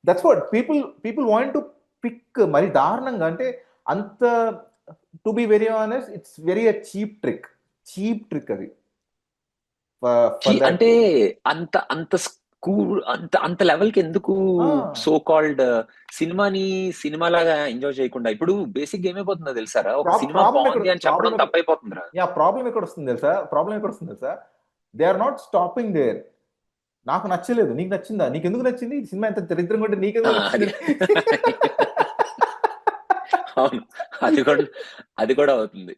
That's what people want to pick. మరి దారుణంగా అంటే అంత, to be very honest, it's very cheap trick అది. ఫర్ దట్ అంటే అంత అంత స్కూల్ అంత అంత లెవెల్ కి ఎందుకు సో కాల్డ్ సినిమాని సినిమా లాగా ఎంజాయ్ చేయకుండా? ఇప్పుడు బేసిక్ గా ఏమైపోతుందో తెలుసారా, ఒక సినిమా బాగుంది అని చెప్పడం తప్పైపోతుందిరా. ప్రాబ్లం ఎక్కడ వస్తుంది తెలుసా, they are not stopping there. నాకు నచ్చలేదు, నీకు నచ్చిందా? నీకు ఎందుకు నచ్చింది? ఈ సినిమా ఎంత దరిద్రంగా ఉంటే నీకెందుకు అది నచ్చింది? అవును, అది కూడా అవుతుంది.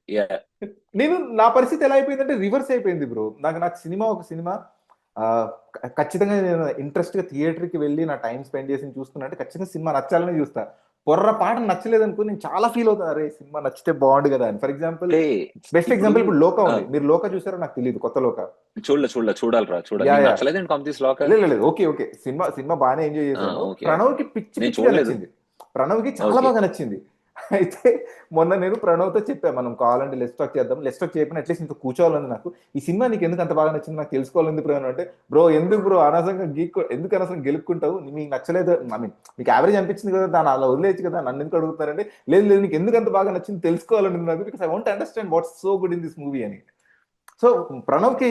నా పరిస్థితి ఎలా అయిపోయిందంటే రివర్స్ అయిపోయింది బ్రో. నాకు ఒక సినిమా ఖచ్చితంగా నేను ఇంట్రెస్ట్ గా థియేటర్ కి వెళ్ళి నా టైం స్పెండ్ చేసి చూస్తున్నా అంటే ఖచ్చితంగా సినిమా నచ్చాలని చూస్తా. పొర్రపాటు నచ్చలేదు అనుకో నేను చాలా ఫీల్ అవుతాను, అరే సినిమా నచ్చితే బాగుండు కదా అని. ఫర్ ఎగ్జాంపుల్, బెస్ట్ ఎగ్జాంపుల్ ఇప్పుడు లోకా ఉంది. మీరు లోకా చూసారో నాకు తెలియదు, కొత్త లోకా. చూడాలి. ఓకే, సినిమా బాగానే ఎంజాయ్ చేశాను. ప్రణవ్ కి పిచ్చిగా నచ్చింది. ప్రణవ్ కి చాలా బాగా నచ్చింది. అయితే మొన్న నేను ప్రణవ్ తో చెప్పాను, మనం కావాలంటే లెస్ టాక్ చేద్దాం. లెస్ టాక్ చేయకుండా అట్లీస్ట్ నీకు కూర్చోవాలని, నాకు ఈ సినిమా నీకు ఎందుకు అంత బాగా నచ్చింది నాకు తెలుసుకోవాలని ప్రణవ్ అంటే, బ్రో ఎందుకు బ్రో అనవసరంగా ఎందుకు అనవసరం గెలుపుకుంటావు, మీకు నచ్చలేదు, ఐ మీన్ మీకు యావరేజ్ అనిపించింది కదా, దాన్ని అలా వదిలేయచ్చు కదా, నన్ను ఎందుకు అడుగుతారంటే, లేదు నీకు ఎందుకు అంత బాగా నచ్చింది తెలుసుకోవాలని నాకు, because I want understand watts so good in this movie అని. సో ప్రణవ్ కి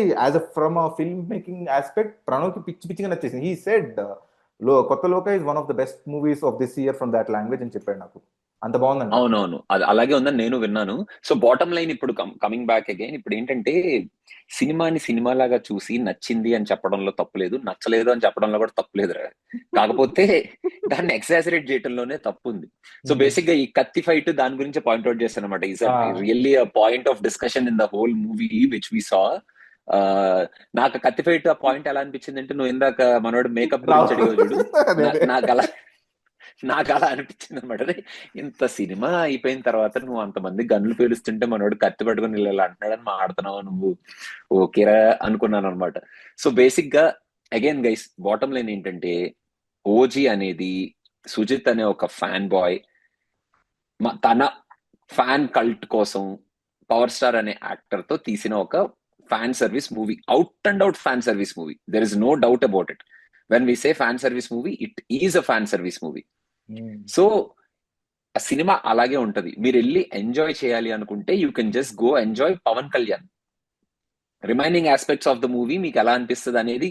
from film making aspect Pranav కి పిచ్చిగా నచ్చేసింది. హీ సెడ్ కొత్త లోక is one of the best movies of this year from that language అని చెప్పాడు నాకు. అంత బాగుందండి. అవునవును, అది అలాగే ఉందని నేను విన్నాను. సో బాటమ్ లైన్ ఇప్పుడు కమింగ్ బ్యాక్ అగైన్, ఇప్పుడు ఏంటంటే సినిమాని సినిమాలాగా చూసి నచ్చింది అని చెప్పడంలో తప్పులేదు, నచ్చలేదు అని చెప్పడంలో కూడా తప్పులేదు రా. కాకపోతే దాన్ని ఎక్సాజరేట్ చేయడంలోనే తప్పు ఉంది. సో బేసిక్ గా ఈ కత్తి ఫైట్ దాని గురించి పాయింట్అవుట్ చేస్తాను అనమాట. Is really a point of discussion in the whole movie which we saw. నాకు కత్తి ఫైట్ ఆ పాయింట్ ఎలా అనిపించింది అంటే, నువ్వు ఇందాక మనోడు మేకప్ గురించి అడిగావు చూడు, నాకు అలా అనిపించింది అనమాట. ఇంత సినిమా అయిపోయిన తర్వాత నువ్వు అంతమంది గన్నులు పేలుస్తుంటే మనోడు కత్తి పట్టుకుని ఇలా అంటున్నాడని మాట్లాడుతున్నావు నువ్వు, ఓకేరా అనుకున్నాను అనమాట. సో బేసిక్ గా అగైన్ గైస్, బాటమ్ లైన్ ఏంటంటే, ఓజీ అనేది సుజిత్ అనే ఒక ఫ్యాన్ బాయ్ తన ఫ్యాన్ కల్ట్ కోసం పవర్ స్టార్ అనే యాక్టర్ తో తీసిన ఒక fan service movie, out and out fan service movie. There is no doubt about it. When we say fan service movie, it is a fan service movie. So ఆ సినిమా అలాగే ఉంటది. మీరు వెళ్ళి ఎంజాయ్ చేయాలి అనుకుంటే you can just go enjoy Pawan Kalyan. Remaining aspects of the movie మీకు ఎలా అనిపిస్తుంది అనేది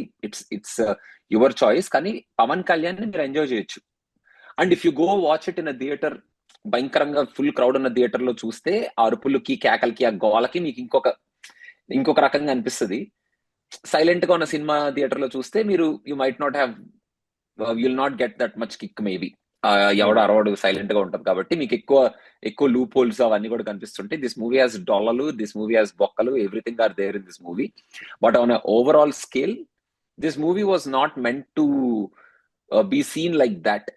ఇట్స్ యువర్ చాయిస్, కానీ పవన్ కళ్యాణ్ ని మీరు ఎంజాయ్ చేయొచ్చు. And if you go watch it in a theatre, భయంకరంగా ఫుల్ క్రౌడ్ ఉన్న థియేటర్ లో చూస్తే ఆ అరుపులకి కేకలకి ఆ గోలకి మీకు ఇంకొక రకంగా అనిపిస్తుంది. సైలెంట్ గా ఉన్న సినిమా థియేటర్ లో చూస్తే మీరు you might not have, will not get that much kick maybe. ఎవడు అరవడు, సైలెంట్ గా ఉంటది కాబట్టి మీకు ఎక్కువ లూప్ హోల్స్ అవన్నీ కూడా కనిపిస్తుంటాయి. దిస్ మూవీ హాస్ డొల్లలు, దిస్ మూవీ హాస్ బొక్కలు, everything are there in this movie. But on overall scale this movie was not meant to be seen like that.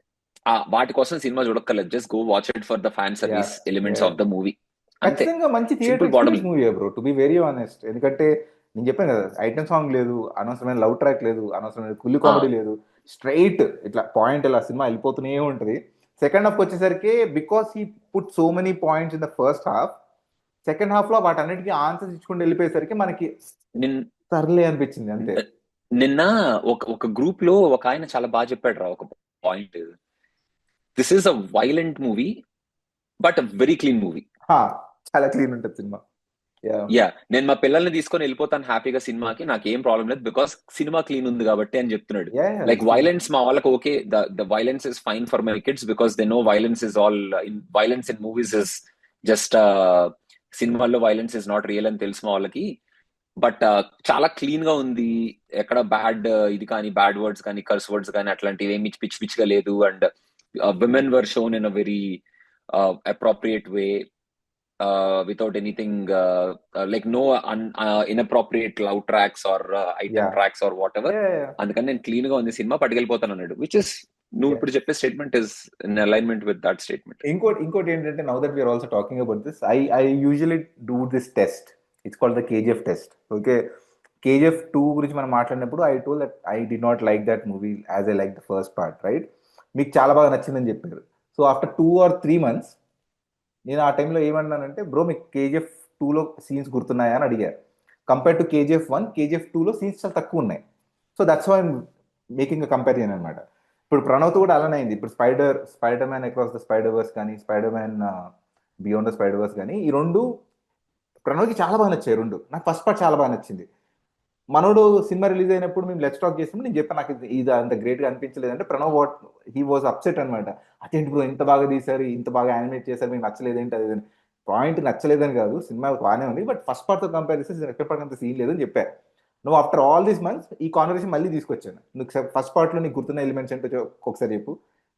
వాటి కోసం సినిమా చూడక్కర్లేదు, just go watch it for the fan service elements of the movie. ఖచ్చితంగా మంచి theatre movie bro, to be very honest. ఎందుకంటే నేను చెప్పాను కదా, item song లేదు, అనవసరమైన లవ్ ట్రాక్ లేదు, అనవసరమైన కుల్లి కామెడీ లేదు, స్ట్రైట్ ఇట్లా పాయింట్ ఇలా సినిమా వెళ్ళిపోతూనే ఉంటది. సెకండ్ హాఫ్ వచ్చేసరికి, because he put so many points in the first half, second half లో వాటన్నిటికీ ఆన్సర్స్ ఇచ్చుకుంటూ వెళ్ళిపోయేసరికి మనకి సర్లే అనిపించింది అంతే. నిన్న ఒక గ్రూప్ లో ఒక ఆయన చాలా బాగా చెప్పాడు రా ఒక point. This is a violent movie but a very clean movie. చాలా క్లీన్ ఉంటుంది సినిమా. యా, నేను మా పిల్లల్ని తీసుకొని వెళ్ళిపోతాను హ్యాపీగా సినిమాకి, నాకు ఏం ప్రాబ్లం లేదు, బికాస్ సినిమా క్లీన్ ఉంది కాబట్టి అని చెప్తున్నాడు. లైక్ వైలెన్స్ మా వాళ్ళకి okay, the violence is fine for my kids because they know violence is all violence in movies is just, సినిమాల్లో వైలెన్స్ ఇస్ నాట్ రియల్ అని తెలుసు మా వాళ్ళకి. బట్ చాలా క్లీన్ గా ఉంది, ఎక్కడ బ్యాడ్ ఇది కానీ బ్యాడ్ వర్డ్స్ కానీ కర్స్ వర్డ్స్ కానీ అట్లాంటివి ఏమి పిచ్చి పిచ్చిగా లేదు. And women were shown in a very appropriate way, without anything like no inappropriate loud tracks or item tracks or whatever. అందుకని నేను క్లీన్ గా ఉంది సినిమా పట్టుకెళ్ళిపోతాను అన్నాడు, విచ్ ఇస్ నువ్వు ఇప్పుడు చెప్పే statement is in alignment with that statement. ఇంకోటి ఏంటంటే, now that we are also talking about this, I usually do this test. It's called the KGF test. Okay, KGF 2 గురించి మనం మాట్లాడినప్పుడు I told that I did not like that movie as I like the first part, right? మీకు చాలా బాగా నచ్చిందని చెప్పారు. So after 2 or 3 months నేను ఆ టైంలో ఏమన్నానంటే, బ్రో మీకు కేజీఎఫ్ 2లో సీన్స్ గుర్తున్నాయా అని అడిగారు. కంపేర్ టు కేజీఎఫ్ 1, కేజీఎఫ్ 2లో సీన్స్ చాలా తక్కువ ఉన్నాయి. So that's why I'm making a comparison అనమాట. ఇప్పుడు ప్రణవ్తో కూడా అలానే అయింది. ఇప్పుడు Spider Man across the Spider Verse కానీ, Spider Man beyond the Spider Verse కానీ, ఈ రెండు ప్రణవ్కి చాలా బాగా నచ్చాయి. రెండు నాకు ఫస్ట్ పార్ట్ చాలా బాగా నచ్చింది. మనోడు సినిమా రిలీజ్ అయినప్పుడు మేము లెట్స్ టాక్ చేసినప్పుడు నేను చెప్పాను, నాకు ఇది అంత గ్రేట్గా అనిపించలేదు అంటే, ప్రణవ్ హీ వాజ్ అప్సెట్ అనమాట. అదేంటి బ్రో ఇంత బాగా తీశారు, ఇంత బాగా యానిమేట్ చేశారు, మీకు నచ్చలేదేంటి? అది పాయింట్ నచ్చలేదని కాదు, సినిమా బాగానే ఉంది, బట్ ఫస్ట్ పార్ట్తో కంపేర్ చేస్తే సెకండ్ పార్ట్ అంత సీన్ లేదని చెప్పారు. నువ్వు ఆఫ్టర్ ఆల్ దీస్ మంత్స్ ఈ కాన్వర్సేషన్ మళ్ళీ తీసుకొచ్చాను. నువ్వు ఫస్ట్ పార్ట్లో నీకు గుర్తున్న ఎలిమెంట్స్ ఏంటో ఒకసారి చెప్పు,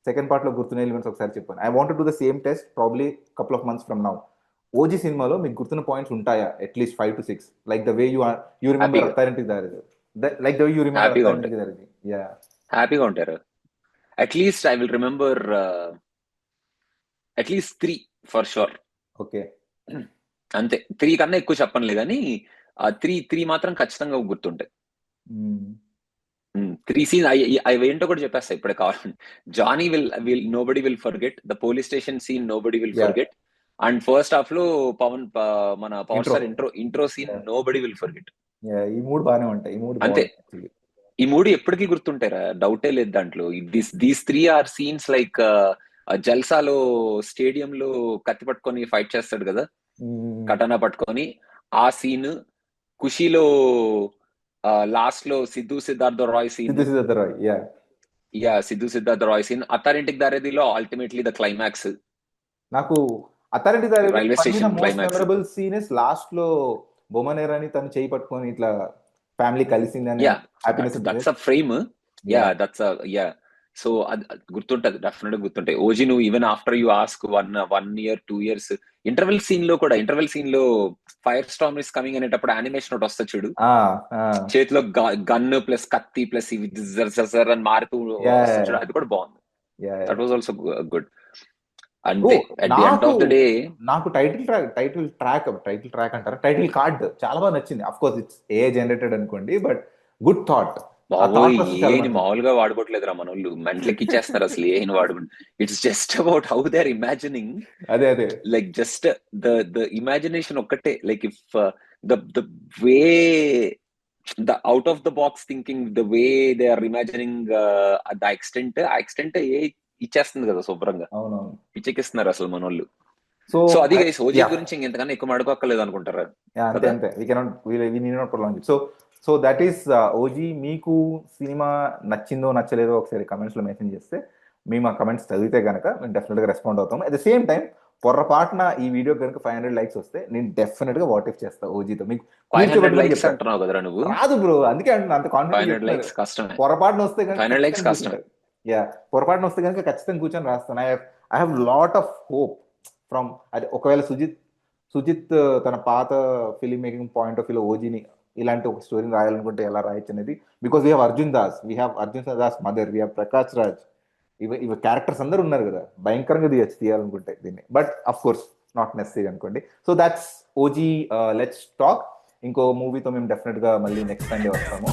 సెకండ్ పార్ట్లో గుర్తున్న ఎలిమెంట్స్ ఒకసారి చెప్పాను. I want to do the same test probably couple of months from now. OG సినిమాలో మీకు గుర్తున్న పాయింట్స్ ఉంటాయా? At least 5 to 6, like the way you remember Attarintiki Daredi, like the way you remember Attarintiki Daredi. Yeah, హ్యాపీగా ఉంటారు. At least I will remember at least 3 for sure. Okay, అంతే, 3 కన్నా ఎక్కువ చెప్పనులే కానీ 3 మాత్రం ఖచ్చితంగా గుర్తుంటాయి. 3 సీన్ అవి ఏంటో కూడా చెప్పేస్తా ఇప్పుడే కావాలండి. Johnny will nobody will forget, the police station scene nobody will forget, and first half లో మన Pawan star intro scene nobody will forget. ఈ మూడు బాగానే ఉంటాయి. అంతే, ఈ మూడు ఎప్పటికీ గుర్తుంటారా, డౌటే లేదు దాంట్లో. దీస్ 3 ఆర్ సీన్స్ లైక్ జల్సాలో స్టేడియంలో కత్తి పట్టుకొని ఫైట్ చేస్తాడు కదా, కటానా పట్టుకొని, ఆ సీన్. ఖుషీలో లాస్ట్ లో సిద్ధు సిద్ధార్థ రాయ్ సీన్, సిద్ధు సిద్ధార్థ రాయ్ సీన్. అత్తారింటికి దారేదిలో అల్టిమేట్లీ ద క్లైమాక్స్. నాకు Attarinti Daredi railway station climax scene last లో బొమ్మనేరని తను చేయి పట్టుకొని ఇట్లా ఫ్యామిలీ కలిసిందని happiness. That's a frame. So అది గుర్తుంటది, డెఫినెట్ గా గుర్తుంటాయి. ఓజీ నువ్వు even after you ask 1 year 2 years interval scene లో ఫైర్ స్టార్మ్ ఇస్ కమింగ్ అనేటప్పుడు యానిమేషన్ ఒకటి వస్తుంది చూడు, చేతిలో గన్ ప్లస్ కత్తి ప్లస్ అని మారుతూ చూడు, అది కూడా బాగుంది. That was also good. అంటే at the end of the day నాకు టైటిల్ ట్రాక్ అంటారా, టైటిల్ కార్డ్ చాలా బాగా నచ్చింది. Of course it's a generated అనుకోండి, బట్ గుడ్ థాట్. ఏని మామూలుగా వాడుకోవట్లేదురా మన వాళ్ళు, మెంటలకి ఇచ్చేస్తారు అసలు ఏని వాడుకుంటు. It's just about how they are imagining. అదే లైక్ జస్ట్ ద ఇమాజినేషన్ ఒక్కటే, like if the way the out of the box thinking, the way they are imagining, the extent ఇచ్చేస్తుంది కదా శుభ్రంగా, పిచ్చెక్కిస్తున్నారు అసలు మన వాళ్ళు. సో అది ఓజీ గురించి ఇంకెంతకన్నా ఎక్కువ అడుకోక్కర్లేదు అనుకుంటారా? So that is OG. మీకు సినిమా నచ్చిందో నచ్చలేదో ఒకసారి కమెంట్స్ లో మెన్షన్ చేస్తే మేము ఆ కమెంట్స్ చదివితే కనుక మేము డెఫినెట్ గా రెస్పాండ్ అవుతాము. అట్ ద సేమ్ టైం పొరపాటున ఈ వీడియో కనుక 500 likes వస్తే నేను డెఫినెట్ గా వాట్ ఇఫ్ చేస్తా ఓజీతో. మీకు 500 likes అంటున్నావు కదరా నువ్వు? రాదు బ్రో, అందుకే అంత కాన్ఫిడెంట్. పొరపాటున వస్తే పొరపాటున వస్తే కనుక ఖచ్చితంగా కూర్చొని రాస్తాను. I have lot of hope from అది. ఒకవేళ సుజిత్ తన పాత ఫిలిం మేకింగ్ పాయింట్ ఆఫ్ వ్యూలో ఓజీని ఇలాంటి ఒక స్టోరీని రాయాలనుకుంటే ఎలా రాయొచ్చు అనేది, because we have Arjun Das mother, we have Prakash Raj, ఇవి క్యారెక్టర్స్ అందరూ ఉన్నారు కదా, భయంకరంగా తీయాలనుకుంటే దీన్ని. But of course not necessary అనుకోండి. So that's OG. Let's talk. ఇంకో మూవీతో మేము డెఫినెట్ గా మళ్ళీ నెక్స్ట్ సండే వస్తాము.